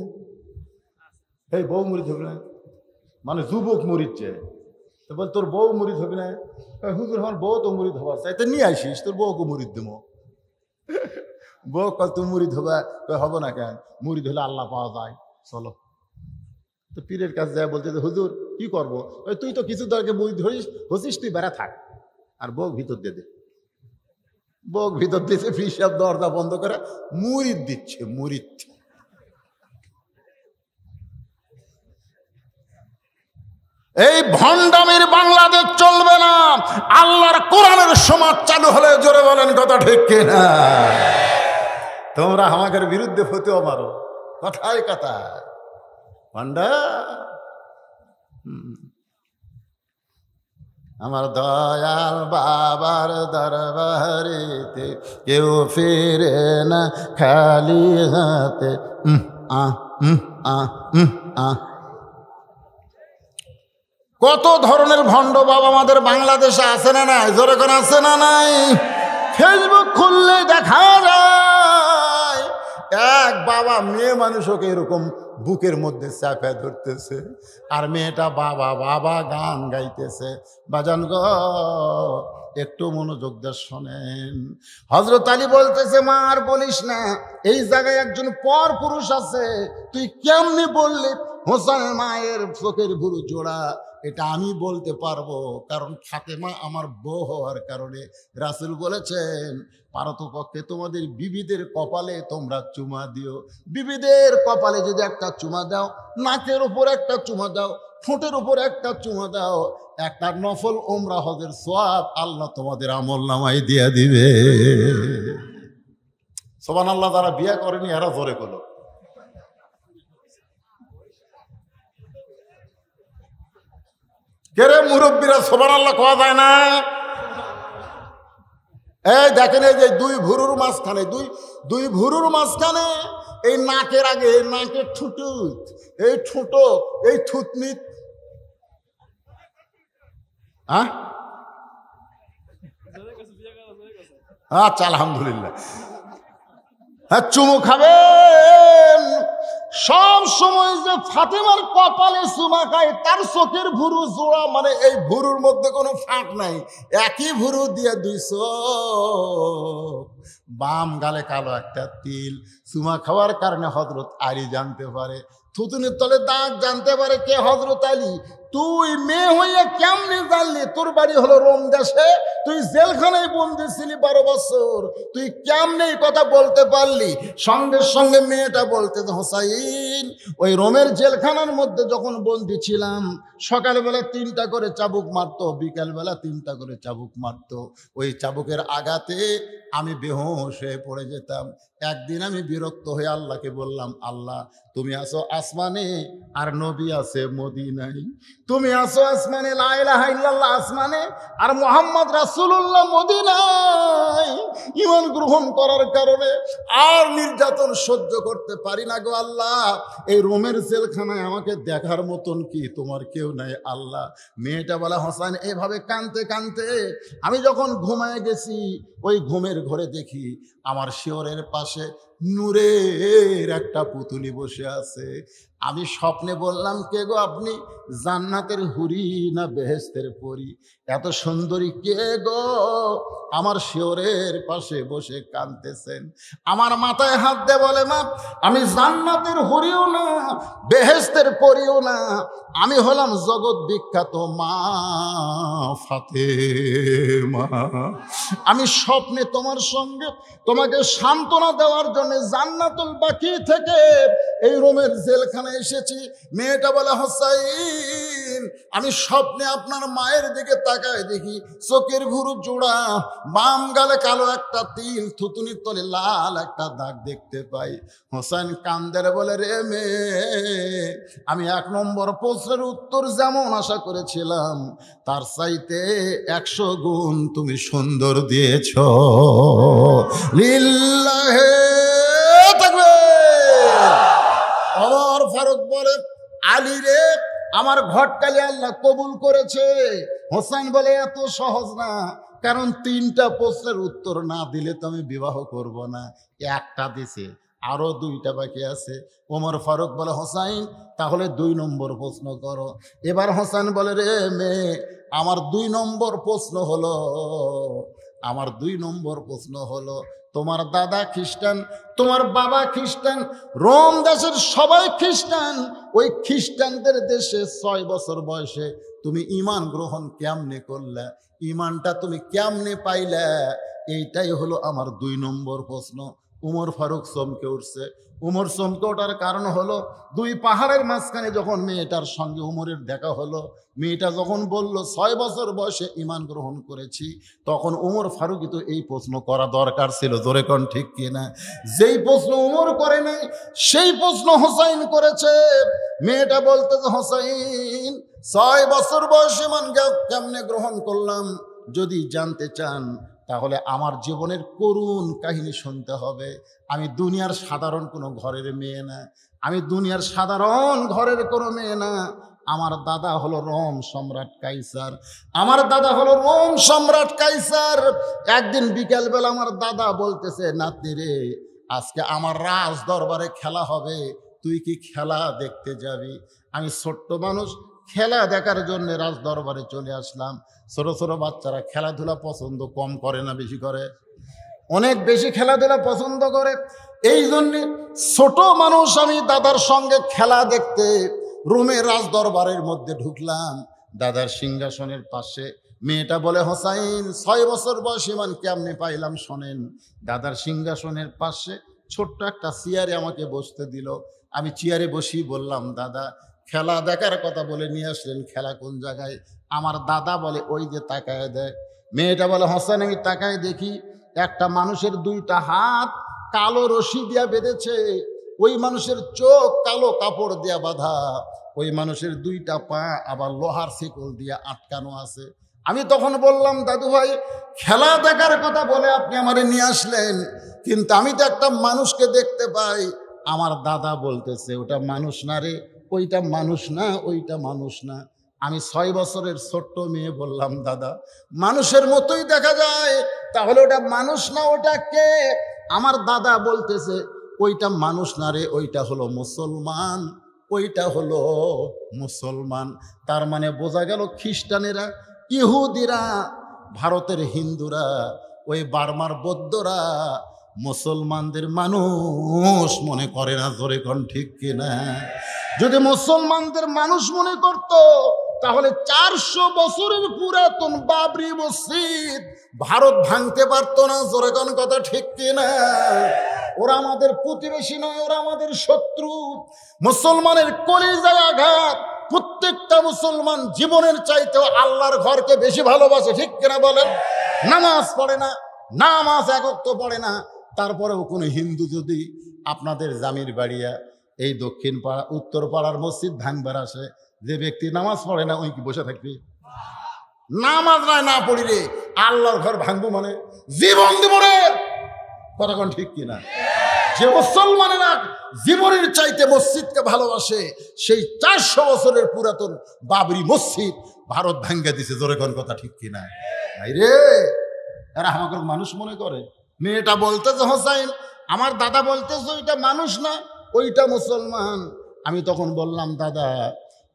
A: এই বউ মুরিদ হবি না মানে যুবক মুরিদ চেয়ে, তো বল তোর বউ মুরিদ হবি না? হুজুর আমার বউ তো মুরিদ হবার চাই, তো নিয়ে আসিস, তোর বউকে মুরিদ দেবো। বউ কল তুই মুরিদ হবা, হব না কেন? মুরিদ হলে আল্লাহ পাওয়া যায়, চলো। তো পীরের কাছে যায়, বলতে হুজুর কি করবো? তুই তো কিছু দরকে মুরিদ হচ্ছিস, তুই বেড়া থাক, আর বউ ভিতর দিয়ে দে। বউ ভিতর দিয়েছে, পীর সাহেব দরজা বন্ধ করে মুরিদ দিচ্ছে, মুরিদ। এই ভণ্ডামির বাংলাদেশ চলবে না। আল্লাহর কোরআনের সমাজ চালু হলে জোরে বলেন কথা ঠিক কিনা? তোমরা আমাদের বিরুদ্ধে ফতোয়া মারো, কথায় কথা ভণ্ডা। আমার দয়াল বাবার দরবারেতে কেউ ফিরে না খালি হাতে। কত ধরনের ভণ্ড বাবা আমাদের বাংলাদেশে আছে না নাই? জোরে করে আছে না নাই? ফেসবুক খুললে দেখা যায় এক বাবা মেয়ে মানুষকে এরকম বুকের মধ্যে চাপে ধরতেছে, আর মেয়েটা বাবা বাবা গান গাইতেছে। বাজান গো, একটু মনোযোগ দিয়ে শোনেন। হযরত আলী বলতেছে, মা আর বলিস না, এই জায়গায় একজন পর পুরুষ আছে। তুই কেমনি বললি হোসেনের মায়ের চোখের ভুরু জোড়া? এটা আমি বলতে পারবো, কারণ ফাতেমা আমার বউ হওয়ার কারণে। রাসূল বলেছেন, পারতপক্ষে তোমাদের বিবিদের কপালে তোমরা চুমা দিও। বিবিদের কপালে যদি একটা চুমা দাও, নাকের উপর একটা চুমা দাও, ঠোঁটের উপর একটা চুমা দাও, একটা নফল উমরা হজের সওয়াব আল্লাহ তোমাদের আমল নামায় দিয়ে দিবে। সুবহানাল্লাহ। যারা বিয়ে করেনি এরা জোরে বলো। কেরে মুরব্বীরা সুবহানাল্লাহ কোয়া যায় না? এই দেখেন, এই যে দুই ভুরুর মাঝখানে, দুই ভুরুর মাঝখানে, এই নাকের আগে, নাকের ঠুটুত, এই ঠুটো, এই থুতনিত, আচ্ছা আলহামদুলিল্লাহ, হ্যাঁ চুমু খাবেন। সব সময় যে ফাতেমার কপালে চুমা খায়, তার চোখের ভুরু জোড়া, মানে এই ভুরুর মধ্যে কোনো ফাঁক নাই, একই ভুরু দিয়ে দুই চোখ, বাম গালে কালো একটা তিল। চুমা খাওয়ার কারণে হযরত আলী জানতে পারে, থুতুনির তলে দাগ জানতে পারে কে? হযরত আলী। তুই মেয়ে হইয়া কেমনে জানলি তোর বাড়ি হলো রোম দেশে, তুই জেলখানায় বন্দি ছিলি 12 বছর, তুই কেমনে এই কথা বলতে পারলি? সঙ্গে সঙ্গে মেয়েটা বলতে, হোসাইন ওই রোমের জেলখানার মধ্যে যখন বন্দি ছিলাম সকালবেলা 3টা করে চাবুক মারতো, বিকালবেলা 3টা করে চাবুক মারতো। ওই চাবুকের আঘাতে আমি বেহুশ হয়ে পড়ে যেতাম। একদিন আমি বিরক্ত হয়ে আল্লাহকে বললাম, আল্লাহ তুমি আছো আসমানে আর নবী আছে মদিনায়, তুমি আছো আসমানে লা ইলাহা ইল্লাল্লাহ আসমানে আর মুহাম্মদ রাসূলুল্লাহ মদিনায়। ঈমান গ্রহণ করার কারণে আর নির্যাতন সহ্য করতে পারি না গো আল্লাহ। এই রোমের জেলখানায় আমাকে দেখার মতন কি তোমার কেউ নাই আল্লাহ। মেয়েটা বলা, হোসেন এভাবে কাঁদতে কাঁদতে আমি যখন ঘুমায় গেছি, ওই ঘুমের ঘরে দেখি আমার শিয়রের পাশে নূরের একটা পুতুলি বসে আছে। আমি স্বপ্নে বললাম, কে গো আপনি? জান্নাতের হুরি না বেহেশতের পরী? এত সুন্দরী কে গো আমার শিয়রের পাশে বসে কাঁদতেছেন? আমার মাথায় হাত দিয়ে বলে, মা আমি জান্নাতের হুরিও না বেহেশতের পরীও না, আমি হলাম জগৎ বিখ্যাত মা ফাতেমা। আমি স্বপ্নে তোমার সঙ্গে তোমাকে সান্ত্বনা দেওয়ার জন্য জান্নাতুল বাকি থেকে এই রোমের জেলখানায় এসেছি। মেয়েটা বলে, হোসাইন আমি স্বপ্নে আপনার মায়ের দিকে তাকায় দেখি চোখের ভুরু জোড়া, বাম গালে কালো একটা তিল, থুতুনির তলে লাল একটা দাগ দেখতে পাই। হোসেন কান্দের বলে, রে মেয়ে আমি 1 নম্বর প্রশ্নের উত্তর যেমন আশা করেছিলাম তার চাইতে 100 গুণ তুমি সুন্দর দিয়েছ। লিল্লাহে তাকবীর। ওমর ফারুক বলে, আলী রে আমার ঘটকালি আল্লাহ কবুল করেছে। হোসেন বলে, এত সহজ না, কারণ 3টা প্রশ্নের উত্তর না দিলে তো আমি বিবাহ করব না। একটা দিছে, আরো 2টা বাকি আছে। ওমর ফারুক বলে, হোসাইন তাহলে 2 নম্বর প্রশ্ন করো। এবার হোসেন বলে, রে মেয়ে আমার 2 নম্বর প্রশ্ন হলো তোমার দাদা খ্রিস্টান, তোমার বাবা খ্রিস্টান, রোম দেশের সবাই খ্রিস্টান, ওই খ্রিস্টানদের দেশে 6 বছর বয়সে তুমি ঈমান গ্রহণ কেমনে করলে? ঈমানটা তুমি কেমনে পাইলে? এইটাই হলো আমার 2 নম্বর প্রশ্ন। উমর ফারুক চমকে উঠছে। উমর চমকে ওঠার কারণ হলো 2 পাহাড়ের মাঝখানে যখন মেয়েটার সঙ্গে উমরের দেখা হলো, মেয়েটা যখন বলল 6 বছর বয়সে ঈমান গ্রহণ করেছি, তখন উমর ফারুকই তো এই প্রশ্ন করা দরকার ছিল। জোরে কোন ঠিক কিনা? যেই প্রশ্ন উমর করে নাই সেই প্রশ্ন হোসাইন করেছে। মেয়েটা বলতেছে, হোসাইন 6 বছর বয়সে ঈমান কেমনে গ্রহণ করলাম যদি জানতে চান তাহলে আমার জীবনের করুণ কাহিনী শুনতে হবে। আমি দুনিয়ার সাধারণ কোনো ঘরের মেয়ে না, আমি দুনিয়ার সাধারণ ঘরের কোনো মেয়ে না। আমার দাদা হলো রোম সম্রাট কাইসার, আমার দাদা হলো রোম সম্রাট কাইসার। একদিন বিকেলবেলা আমার দাদা বলতেছে, নাতনি রে আজকে আমার রাজ দরবারে খেলা হবে, তুই কি খেলা দেখতে যাবি? আমি ছোট্ট মানুষ, খেলা দেখার জন্য রাজ দরবারে চলে আসলাম। ছোট ছোট বাচ্চারা খেলাধুলা পছন্দ কম করে না, বেশি করে? অনেক বেশি খেলাধুলা পছন্দ করে। এই জন্যে ছোট মানুষ আমি দাদার সঙ্গে খেলা দেখতে রোমের রাজ দরবারের মধ্যে ঢুকলাম। দাদার সিংহাসনের পাশে মেয়েটা বলে, হোসাইন 6 বছর বয়স ঈমান কেমনে পাইলাম শোনেন। দাদার সিংহাসনের পাশে ছোট্ট একটা চেয়ারে আমাকে বসতে দিল। আমি চেয়ারে বসি বললাম, দাদা খেলা দেখার কথা বলে নিয়ে আসলেন, খেলা কোন জায়গায়? আমার দাদা বলে, ওই যে তাকায় দেখ। মেয়েটা বলে, হোসেন আমি তাকায় দেখি একটা মানুষের 2টা হাত কালো রশি দিয়া বেঁধেছে, ওই মানুষের চোখ কালো কাপড় দিয়া বাঁধা, ওই মানুষের 2টা পা আবার লোহার শিকল দিয়া আটকানো আছে। আমি তখন বললাম, দাদু ভাই খেলা দেখার কথা বলে আপনি আমারে নিয়ে আসলেন, কিন্তু আমি তো একটা মানুষকে দেখতে পাই। আমার দাদা বলতেছে, ওটা মানুষ না রে, ওইটা মানুষ না, ওইটা মানুষ না। আমি 6 বছরের ছোট্ট মেয়ে বললাম, দাদা মানুষের মতোই দেখা যায়, তাহলে ওটা মানুষ না, ওটা কে? আমার দাদা বলতেছে, ওইটা মানুষ না রে, ওইটা হলো মুসলমান, ওইটা হলো মুসলমান। তার মানে বোঝা গেল খ্রিস্টানেরা, ইহুদিরা, ভারতের হিন্দুরা, ওই বার্মার বৌদ্ধরা মুসলমানদের মানুষ মনে করে না। জোরে কোন ঠিক কিনা? যদি মুসলমানদের মানুষ মনে করত তাহলে 400 বছরের পুরাতন বাবরি মসজিদ ভারত ভাঙতে পারতো না। জোরে কোন কথা ঠিক কিনা? ওরা আমাদের প্রতিবেশী নয়, ওরা আমাদের শত্রু। মুসলমানের কলিজায় আঘাত। প্রত্যেকটা মুসলমান জীবনের চাইতেও আল্লাহর ঘরকে বেশি ভালোবাসে, ঠিক কিনা বলেন? নামাজ পড়ে না, নামাজ এক ওয়াক্ত পড়ে না, তারপরেও কোনো হিন্দু যদি আপনাদের জামির বাড়িয়া এই দক্ষিণ পাড়া উত্তর পাড়ার মসজিদ ভাঙবার আসে, যে ব্যক্তি নামাজ পড়ে না ওই কি বসে থাকবে? নামাজ না পড়ি রে আল্লাহর ঘর ভাঙবো মানে জীবন দিব রে। কথা কোন ঠিক কিনা? যে মুসলমানেরা জীবনের চাইতে মসজিদকে ভালোবাসে, সেই 400 বছরের পুরাতন বাবরি মসজিদ ভারত ভাঙ্গা দিছে। জোরে কোন কথা ঠিক কিনা? রে এরা আমাকে মানুষ মনে করে। মেয়েটা বলতেছে হোসাইন আমার দাদা বলতেছে ওইটা মানুষ না, ওইটা মুসলমান। আমি তখন বললাম দাদা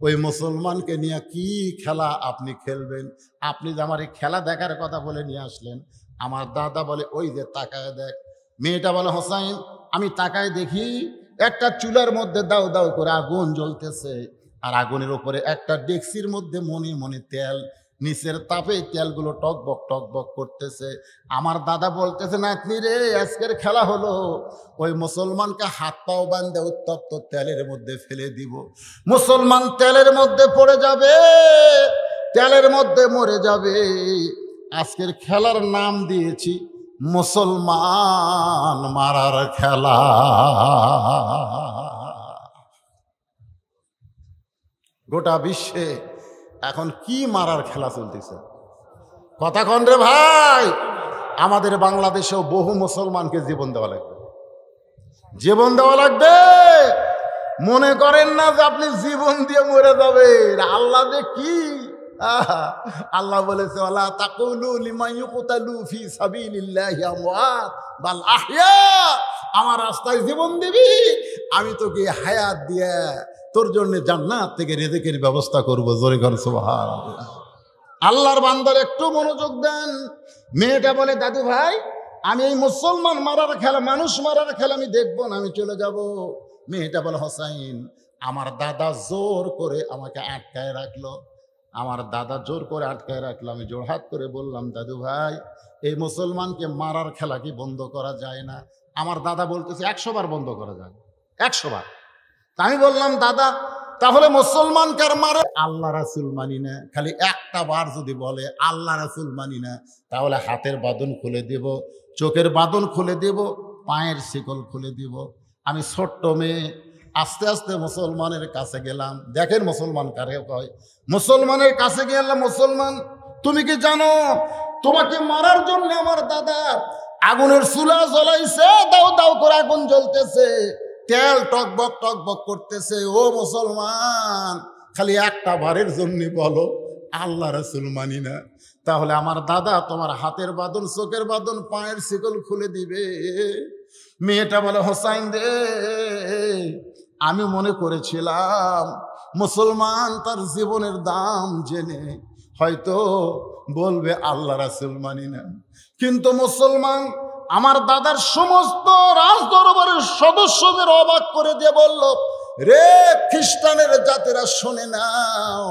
A: ওই মুসলমানকে নিয়ে কি খেলা আপনি খেলবেন? আপনি যে আমার এই খেলা দেখার কথা বলে নিয়ে আসলেন। আমার দাদা বলে ওই যে তাকায় দেখ। মেয়েটা বলে হোসাইন আমি তাকায় দেখি একটা চুলার মধ্যে দাও দাও করে আগুন জ্বলতেছে, আর আগুনের উপরে একটা ডেকসির মধ্যে মনে মনে তেল, নিচের তাপে তেলগুলো টকবক করতেছে। আমার দাদা বলতেছে নাতনি রে আজকের খেলা হলো ওই মুসলমানকে হাত পাও বাঁধে উত্তপ্ত তেলের মধ্যে ফেলে দিব। মুসলমান তেলের মধ্যে পড়ে যাবে, তেলের মধ্যে মরে যাবে। আজকের খেলার নাম দিয়েছি মুসলমান মারার খেলা। গোটা বিশ্বে এখন কি মারার খেলা চলতেছে? কথা কন রে ভাই। আমাদের বাংলাদেশেও বহু মুসলমানকে জীবন দেওয়া লাগবে, জীবন দেওয়া লাগবে। মনে করেন না যে আপনি জীবন দিয়ে মরে যাবেন। আল্লাহ যে কি আল্লাহ বলেছে ওয়ালা তাকুলু লিমান ইউকতালু ফি সাবিলিল্লাহি আমওয়াত বাল আহইয়া। আমার রাস্তায় জীবন দিবি, আমি তোকে হায়াত দিয়ে তোর জন্য জান্নাত থেকে রিজিকের ব্যবস্থা করব। জোরে কর সুবহানাল্লাহ। আল্লাহর বান্দার একটু মনোযোগ দেন। মেয়েটা বলে দাদু ভাই আমি এই মুসলমান মারার খেলা, মানুষ মারার খেলা আমি দেখবো না, আমি চলে যাব। মেয়েটা বলে হোসাইন আমার দাদা জোর করে আমাকে আটকায় রাখলো, আমার দাদা জোর করে আটকায় রাখলো। আমি জোড়হাত করে বললাম দাদু ভাই এই মুসলমানকে মারার খেলা কি বন্ধ করা যায় না? আমার দাদা বলতেছে 100 বার বন্ধ করা যায়, 100 বার। আমি বললাম দাদা তাহলে মুসলমান কার মারে? আল্লাহ রাসূল মানি না। খালি একটা বার যদি বলে আল্লাহ রাসূল মানি না, তাহলে হাতের বাঁধন খুলে দেব, চোখের বাঁধন খুলে দেব, পায়ের শিকল খুলে দেব। আমি ছোট্ট মেয়ে আস্তে আস্তে মুসলমানের কাছে গেলাম। দেখেন মুসলমান কারে কয়, মুসলমানের কাছে গেলাম। মুসলমান তুমি কি জানো তোমাকে মারার জন্য আমার দাদা আগুনের চুলা জ্বলাইছে, দাও দাও করে আগুন জ্বলতেছে, তেল টকবক করতেছে। ও মুসলমান খালি একটা বারের জন্য বলো আল্লাহ রাসূল মানি না, তাহলে আমার দাদা তোমার হাতের বাঁধন, চোখের বাঁধন, পায়ের শিকল খুলে দিবে। মেয়েটা বলে হোসাইন রে আমি মনে করেছিলাম মুসলমান তার জীবনের দাম জেনে হয়তো বলবে আল্লাহ রাসূল মানি না, কিন্তু মুসলমান আমার দাদার সমস্ত রাজ দরবারের সদস্যদের অবাক করে দিয়ে বলল রে খ্রিস্টানের জাতিরা শোনে নাও,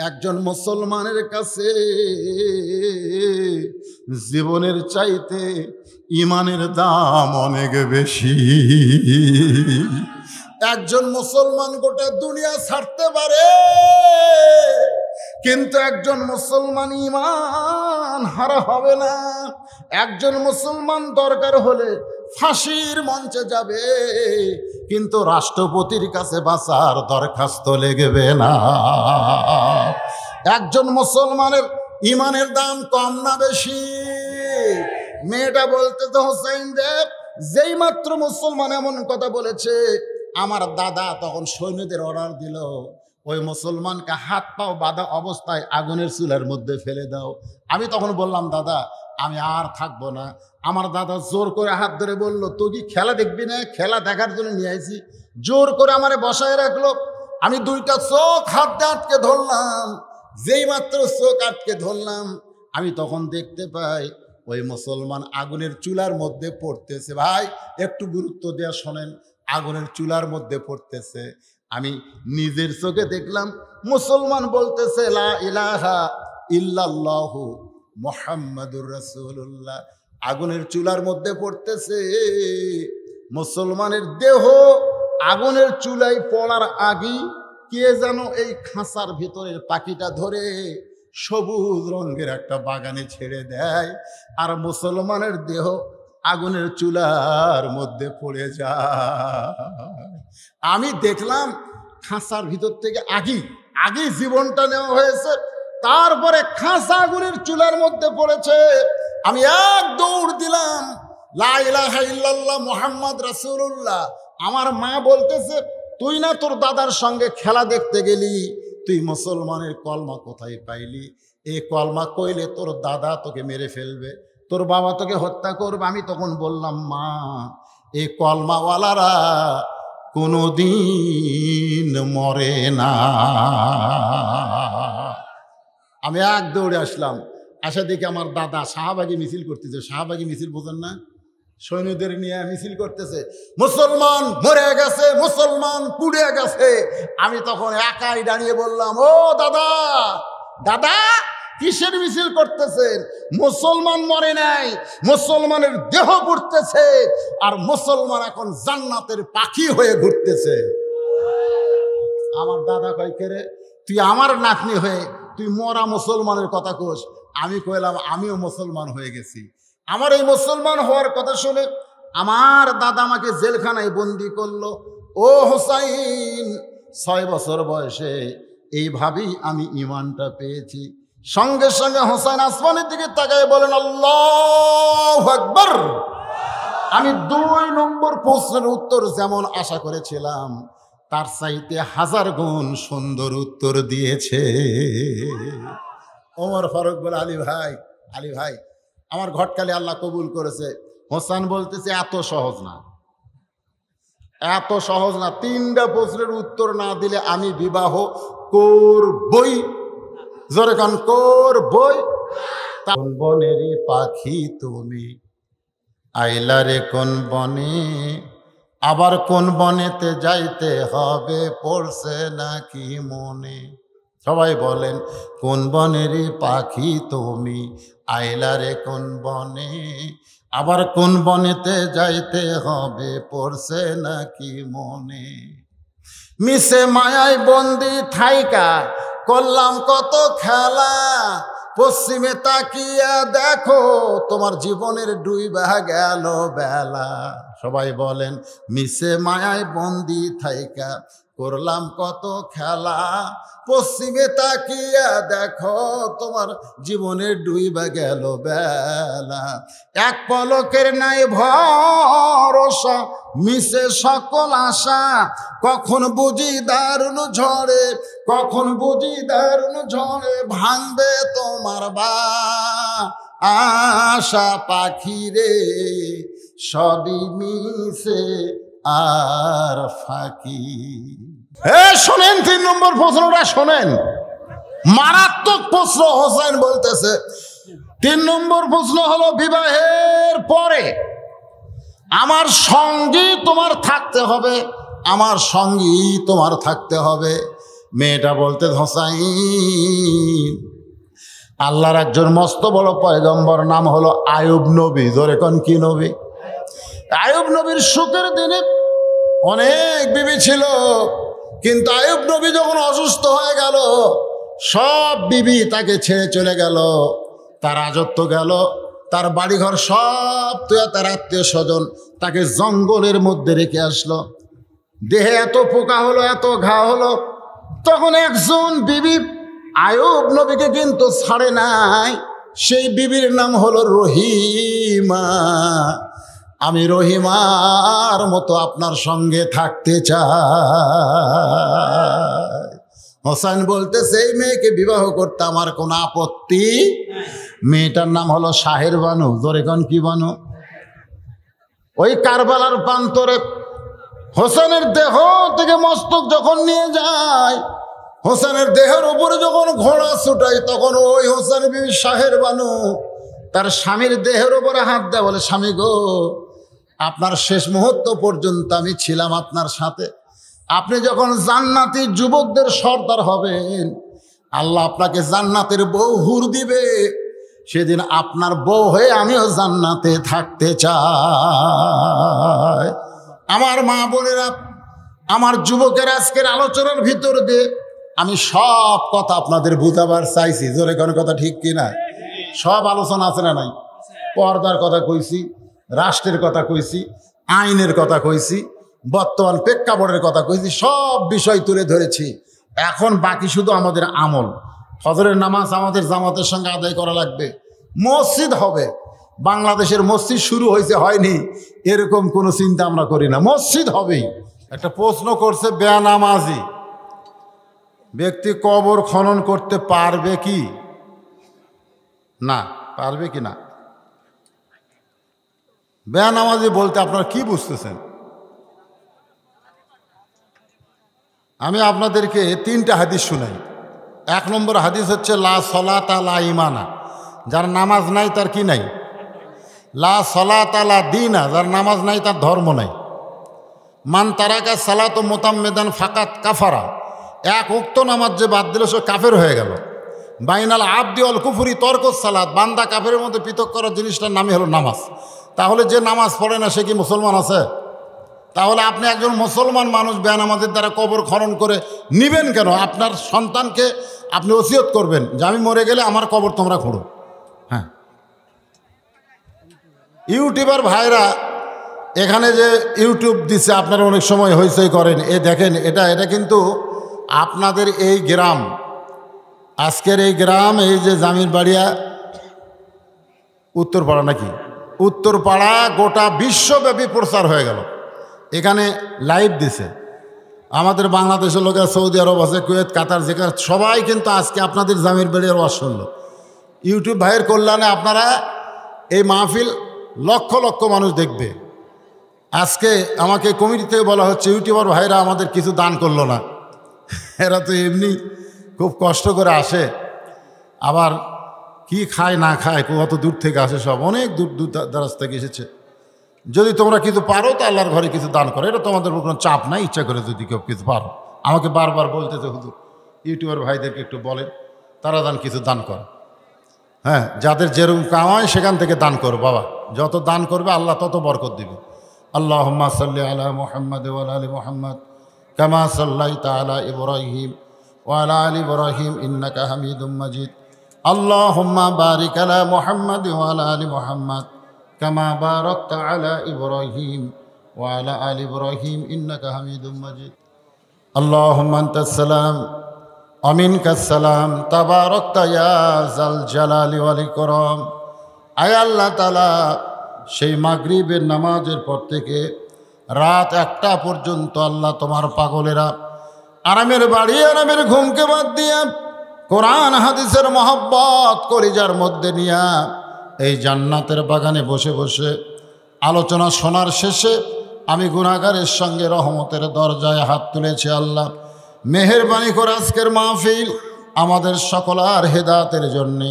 A: একজন মুসলমানের কাছে জীবনের চাইতে ইমানের দাম অনেক বেশি। একজন মুসলমান গোটা দুনিয়া ছাড়তে পারে, কিন্তু একজন মুসলমান ঈমান হারা হবে না। একজন মুসলমান দরকার হলে ফাঁসির মঞ্চে যাবে, কিন্তু রাষ্ট্রপতির কাছে বাঁচার দরখাস্ত লেগবে না। একজন মুসলমানের ঈমানের দাম কম না বেশি? মেয়েটা বলতে তো হোসেন দেব যেই মাত্র মুসলমান এমন কথা বলেছে, আমার দাদা তখন সৈন্যদের অর্ডার দিল ওই মুসলমানকে হাত পাও বাঁধা অবস্থায় আগুনের চুলার মধ্যে ফেলে দাও। আমি তখন বললাম দাদা আমি আর থাকবো না। আমার দাদা জোর করে হাত ধরে বলল তুই কি খেলা দেখবি না? খেলা দেখার জন্য নিয়ে আইছি। জোর করে আমারে বসায় রাখলো। আমি দুইটা চোখ হাত দিয়ে আটকে ধরলাম। যেই মাত্র চোখ আটকে ধরলাম আমি তখন দেখতে পাই ওই মুসলমান আগুনের চুলার মধ্যে পড়তেছে। ভাই একটু গুরুত্ব দেওয়া শোনেন, আগুনের চুলার মধ্যে পড়তেছে। আমি নিজের চোখে দেখলাম মুসলমান বলতেছে লা ইলাহা ইল্লাল্লাহু মুহাম্মাদুর রাসূলুল্লাহ, আগুনের চুলার মধ্যে পড়তেছে। মুসলমানের দেহ আগুনের চুলায় পড়ার আগেই কে যেন এই খাঁচার ভিতরের পাখিটা ধরে সবুজ রঙের একটা বাগানে ছেড়ে দেয়, আর মুসলমানের দেহ আগুনের চুলার মধ্যে পড়ে যায়। আমি দেখলাম খাঁচার ভিতর থেকে আগে জীবনটা নেওয়া হয়েছে, তারপরে খাঁচা আগুনের চুলার মধ্যে পড়েছে। আমি এক দৌড় দিলাম, লা ইলাহা ইল্লাল্লাহ মুহাম্মদ রাসূলুল্লাহ। আমার মা বলতেছে, তুই না তোর দাদার সঙ্গে খেলা দেখতে গেলি, তুই মুসলমানের কলমা কোথায় পাইলি? এই কলমা কইলে তোর দাদা তোকে মেরে ফেলবে, তোর বাবা তোকে হত্যা করবে। আমি তখন বললাম, মা, এই কলমাওয়ালারা কোনোদিন মরে না। আমি এক দৌড়ে আসলাম, আসা দেখি আমার দাদা শাহবাগী মিছিল করতেছে। শাহবাগী মিছিল বোঝেন না? সৈন্যদের নিয়ে মিছিল করতেছে, মুসলমান মরে গেছে, মুসলমান পুড়ে গেছে। আমি তখন একাই দাঁড়িয়ে বললাম, ও দাদা, দাদা কিসের মিছিল করতেছেন? মুসলমান মরে নাই, মুসলমানের দেহ ঘুরতেছে, আর মুসলমান এখন জান্নাতের পাখি হয়ে ঘুরতেছে। আমার দাদা কয়, কে রে, তুই আমার নাতনি হয়ে তুই মরা মুসলমানের কথা কোস? আমি কইলাম, আমিও মুসলমান হয়ে গেছি। আমার এই মুসলমান হওয়ার কথা শুনে আমার দাদা আমাকে জেলখানায় বন্দি করলো। ও হোসাইন, 6 বছর বয়সে এইভাবেই আমি ঈমানটা পেয়েছি। সঙ্গে সঙ্গে হোসাইন আসমানের দিকে তাকায় বলেন, আল্লাহু আকবার। আমি 2 নম্বর প্রশ্নের উত্তর যেমন আশা করেছিলাম, তার চাইতে 1000 গুণ সুন্দর উত্তর দিয়েছে। ওমর ফারুক বলে, আলী ভাই আমার ঘটকালি আল্লাহ কবুল করেছে। হোসেন বলতেছে, এত সহজ না। 3টা প্রশ্নের উত্তর না দিলে আমি বিবাহ করবই। জোরে কান, করবই। কোন বনেরই পাখি তুমি, আইলা রে কোন বনে, আবার কোন বনেতে যাইতে হবে, পড়ছে নাকি মনে? সবাই বলেন, কোন বনেরই পাখি তুমি, আইলা রে কোন বনে, আবার কোন বনেতে যাইতে হবে, পড়ছে নাকি মনে? মিশে মায়ায় বন্দি থাইকা করলাম কত খেলা, পশ্চিমে তাকিয়া দেখো তোমার জীবনের ডুইবা গেল বেলা। সবাই বলেন, মিশে মায়ায় বন্দি থাইকা করলাম কত খেলা, পশ্চিমে তাকিয়া দেখো তোমার জীবনের ডুইবা গেল বেলা। এক পলকের নাই ভরসা, মিশে সকল আশা, কখন বুঝি দারুণ ঝড়ে, কখন বুঝি দারুণ ঝড়ে ভাঙবে তোমার আশা। পাখি রে সবই মিশে আর ফাঁকি। শোনেন, 3 নম্বর প্রশ্নটা শোনেন, মারাত্মক প্রশ্ন। হোসেন বলতেছে, 3 নম্বর প্রশ্ন হলো, বিবাহের পরে আমার সঙ্গী তোমার থাকতে হবে, আমার সঙ্গী তোমার থাকতে হবে। মেয়েটা বলতে, হোসাইন, আল্লাহর একজন মস্ত বড় পয়গম্বর, নাম হলো আয়ুব নবী। ধরে কোন কি নবী? আয়ুব নবীর সুখের দিনে অনেক বিবি ছিল, কিন্তু আয়ুব নবী যখন অসুস্থ হয়ে গেল, সব বিবি তাকে ছেড়ে চলে গেল, তার রাজত্ব গেল, তার বাড়িঘর সব, তার আত্মীয় স্বজন তাকে জঙ্গলের মধ্যে রেখে আসলো। দেহে এত পোকা হলো, এত ঘা হলো। তখন একজন বিবি আয়ুব নবীকে কিন্তু ছাড়ে নাই। সেই বিবির নাম হলো রহিমা। আমি রহিমার মতো আপনার সঙ্গে থাকতে চাই। হোসেন বলতে, সেই মেয়েকে বিবাহ করতে আমার কোনো আপত্তি। মেয়েটার নাম হলো শাহের বানু। ধরে কোন কি বানু? ওই কারবালার প্রান্তরে হোসেনের দেহ থেকে মস্তক যখন নিয়ে যায়, হোসেনের দেহের উপরে যখন ঘোড়া ছুটাই, তখন ওই হোসেন বিবি শাহের বানু তার স্বামীর দেহের উপরে হাত দেয়, বলে, স্বামী গো, আপনার শেষ মুহূর্ত পর্যন্ত আমি ছিলাম আপনার সাথে, আপনি যখন জান্নাতি যুবকদের সর্দার হবেন, আল্লাহ আপনাকে জান্নাতের বউ হুর দিবে, সেদিন আপনার বউ হয়ে আমিও জান্নাতে থাকতে চাই। আমার মা বোনেরা, আমার যুবকের আজকের আলোচনার ভিতর দিয়ে আমি সব কথা আপনাদের বুঝাবার চাইছি। জোরে কোনো কথা ঠিক কিনা? সব আলোচনা আছে না নাই? পর্দার কথা কইছি, রাষ্ট্রের কথা কইছি, আইনের কথা কইছি, বর্তমান প্রেক্ষাপটের কথা কইছি, সব বিষয় তুলে ধরেছি। এখন বাকি শুধু আমাদের আমল। ফজরের নামাজ আমাদের জামাতের সঙ্গে আদায় করা লাগবে। মসজিদ হবে, বাংলাদেশের মসজিদ শুরু হয়েছে হয়নি এরকম কোনো চিন্তা আমরা করি না, মসজিদ হবেই। একটা প্রশ্ন করছে, বেনামাজি ব্যক্তি কবর খনন করতে পারবে কি না? পারবে কি না? বেনামাজি বলতে আপনারা কি বুঝতেছেন? আমি আপনাদেরকে 3টা হাদিস শুনাই। 1 নম্বর হাদিস হচ্ছে লা সলাতা লা ইমানা, যার নামাজ নাই তার কি নাই? লা সলাতা লা দীনা, যার নামাজ নাই তার ধর্ম নাই। মান তারাকা সালাত মুতাম্মিদান ফাকাত কাফারা, এক উক্ত নামাজ যে বাদ দিল সে কাফের হয়ে গেল। বাইনাল আবদি অল কুফরি তর্কস সালাত, বান্দা কাফের মধ্যে পৃথক করার জিনিসটার নামই হলো নামাজ। তাহলে যে নামাজ পড়ে না সে কি মুসলমান আছে? তাহলে আপনি একজন মুসলমান মানুষ বেনামাজের দ্বারা কবর খনন করে নিবেন কেন? আপনার সন্তানকে আপনি ওসিয়ত করবেন যে আমি মরে গেলে আমার কবর তোমরা খোঁড়ো। হ্যাঁ, ইউটিউবার ভাইরা এখানে যে ইউটিউব দিচ্ছে, আপনারা অনেক সময় হইচই করেন, এ দেখেন এটা কিন্তু আপনাদের এই গ্রাম, আজকের এই গ্রাম, এই যে জামির বাড়িয়া উত্তরপাড়া, নাকি উত্তরপাড়া গোটা বিশ্বব্যাপী প্রচার হয়ে গেল। এখানে লাইভ দিছে আমাদের বাংলাদেশের লোকেরা, সৌদি আরব আছে, কুয়েত, কাতার, যেখানে সবাই কিন্তু আজকে আপনাদের জামির বাড়ির ওয়াজ শুনলো। ইউটিউব ভাইয়ের কল্যাণে আপনারা এই মাহফিল লক্ষ লক্ষ মানুষ দেখবে। আজকে আমাকে কমিটি থেকে বলা হচ্ছে ইউটিউবার ভাইরা আমাদের কিছু দান করলো না। এরা তো এমনি খুব কষ্ট করে আসে, আবার কি খায় না খায়, কত দূর থেকে আসে, সব অনেক দূর দূর দারাজ থেকে এসেছে। যদি তোমরা কিছু পারো তো আল্লাহর ঘরে কিছু দান করো, এটা তোমাদের কোনো চাপ নাই, ইচ্ছা করে যদি কেউ কিছু পারো। আমাকে বারবার বলতেছে হুজুর ইউটিউবার ভাইদেরকে একটু বলেন তারা কিছু দান করে। হ্যাঁ, যাদের যেরকম কামায় সেখান থেকে দান করো বাবা, যত দান করবে আল্লাহ তত বরকত দিবে। আল্লাহুম্মা সাল্লি আলা মুহাম্মাদ ওয়া আলা আলি মুহাম্মাদ কামা সাল্লাইতা আলা ইব্রাহিম ওয়া আলা আলি ইব্রাহিম ইন্নাকা হামিদুম মাজিদ। আল্লাহুম্মা বারিক আলা মুহাম্মাদ ওয়া আলা আলি মুহাম্মাদ কামা বারাকতা আলা ইব্রাহিম ওয়া আলা আলি ইব্রাহিম ইন্নাকা হামিদুম মাজিদ। আল্লাহুম্মা আনতাস সালাম ওয়া মিনকাস সালাম তাবারাকতা ইয়া যাল জালালি ওয়াল ইকরাম। আয় আল্লাহ তাআলা, সেই মাগরিবের নামাজের পর থেকে রাত 1টা পর্যন্ত আল্লাহ তোমার পাগলেরা আরামের বাড়ি, আরামের ঘুমকে বাদ দিয়া কোরআন হাদিসের মহব্বত কলিজার মধ্যে নিয়া এই জান্নাতের বাগানে বসে বসে আলোচনা শোনার শেষে আমি গুনাহগারের সঙ্গে রহমতের দরজায় হাত তুলেছি। আল্লাহ মেহেরবানি করে আজকের মাহফিল আমাদের সকলার হেদায়েতের জন্যে,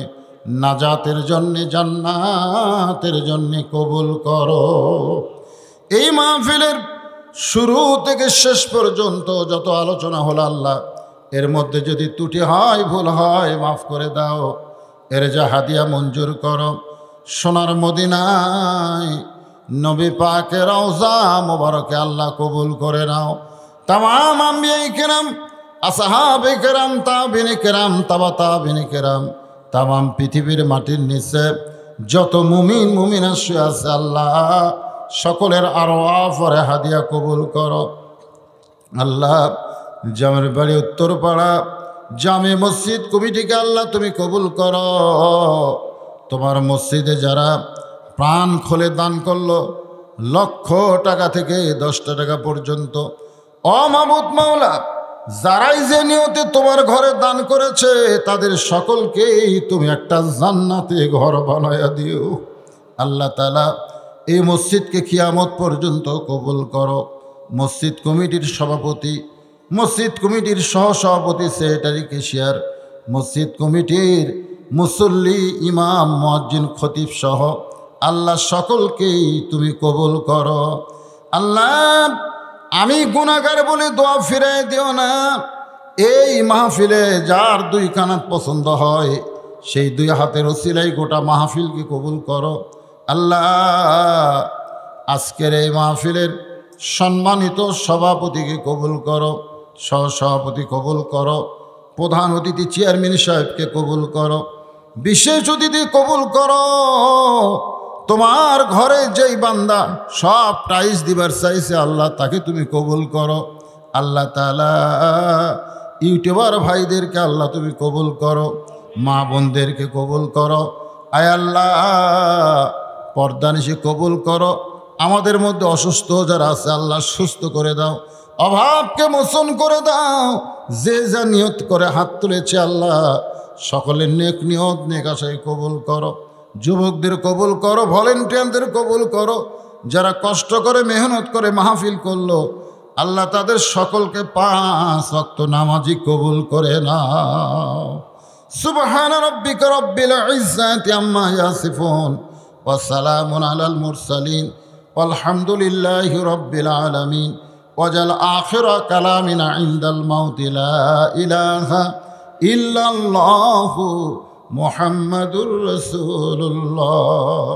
A: নাজাতের জন্যে, জান্নাতের জন্যে কবুল করো। এই মাহফিলের শুরু থেকে শেষ পর্যন্ত যত আলোচনা হলো আল্লাহ, এর মধ্যে যদি ত্রুটি হয়, ভুল হয়, মাফ করে দাও। এর যা হাদিয়া মঞ্জুর করো। সোনার মদিনায় নবী পাকের রওজা মোবারকে আল্লাহ কবুল করে নাও। তামাম আম্বিয়ায়ে কেরাম, আসহাবে কেরাম, তাবিঈনে কেরাম, তাবা তাবিঈনে কেরাম, তামাম পৃথিবীর মাটির নিচে যত মুমিন মুমিনা শুয়ে আছে আল্লাহ সকলের আরওয়াহ পরে হাদিয়া কবুল করো। আল্লাহ জামের বাড়ি উত্তরপাড়া জামে মসজিদ কমিটিকে আল্লাহ তুমি কবুল করো। তোমার মসজিদে যারা প্রাণ খুলে দান করলো, লক্ষ টাকা থেকে 10টা টাকা পর্যন্ত, ও মাবুদ মাওলা, যারাই যে নিয়তে তোমার ঘরে দান করেছে তাদের সকলকেই তুমি একটা জান্নাতে ঘর বানায়া দিও। আল্লাহ তাআলা এই মসজিদকে কিয়ামত পর্যন্ত কবুল করো। মসজিদ কমিটির সভাপতি, মসজিদ কমিটির সহসভাপতি, সেক্রেটারি, ক্যাশিয়ার, মসজিদ কমিটির মুসল্লি, ইমাম, মুয়াজ্জিন, খতিব সহ আল্লাহ সকলকেই তুমি কবুল করো। আল্লাহ আমি গুনাহগার বলে দোয়া ফিরাই দিও না। এই মাহফিলে যার দুই কানাত পছন্দ হয় সেই দুই হাতের ওসিলাই গোটা মাহফিলকে কবুল করো আল্লাহ। আজকের এই মাহফিলের সম্মানিত সভাপতিকে কবুল করো, সহসভাপতি কবুল করো, প্রধান অতিথি চেয়ারম্যান সাহেবকে কবুল করো, বিশেষ অতিথি কবুল করো। তোমার ঘরে যেই বান্দা সব প্রাইজ দিবার চাইছে আল্লাহ তাকে তুমি কবুল করো আল্লাহ তাআলা। ইউটিউবার ভাইদেরকে আল্লাহ তুমি কবুল করো, মা বোনদেরকে কবুল করো। আয় আল্লাহ পর্দানিশি কবুল করো। আমাদের মধ্যে অসুস্থ যারা আছে আল্লাহ সুস্থ করে দাও, অভাবকে মোচন করে দাও। যে যা নিয়ত করে হাত তুলেছে আল্লাহ সকলের নেক নিয়ত নেক আশায় কবুল করো। যুবকদের কবুল করো, ভলেন্টিয়ারদের কবুল করো, যারা কষ্ট করে মেহনত করে মাহফিল করলো আল্লাহ তাদের সকলকে 5 ওয়াক্ত নামাজি কবুল করে নাও। সুবহান রাব্বিকা রাব্বিল ইজ্জাতি আম্মা ইয়াসিফুন ওয়া সালামুন আলাল মুরসালিন ওয়ালহামদুলিল্লাহি রাব্বিল আলামিন। ওয়াজাল আখিরা কালামিনা ইনদাল মাউতি লা ইলাহা ইল্লাল্লাহু মুহাম্মাদুর রাসূলুল্লাহ।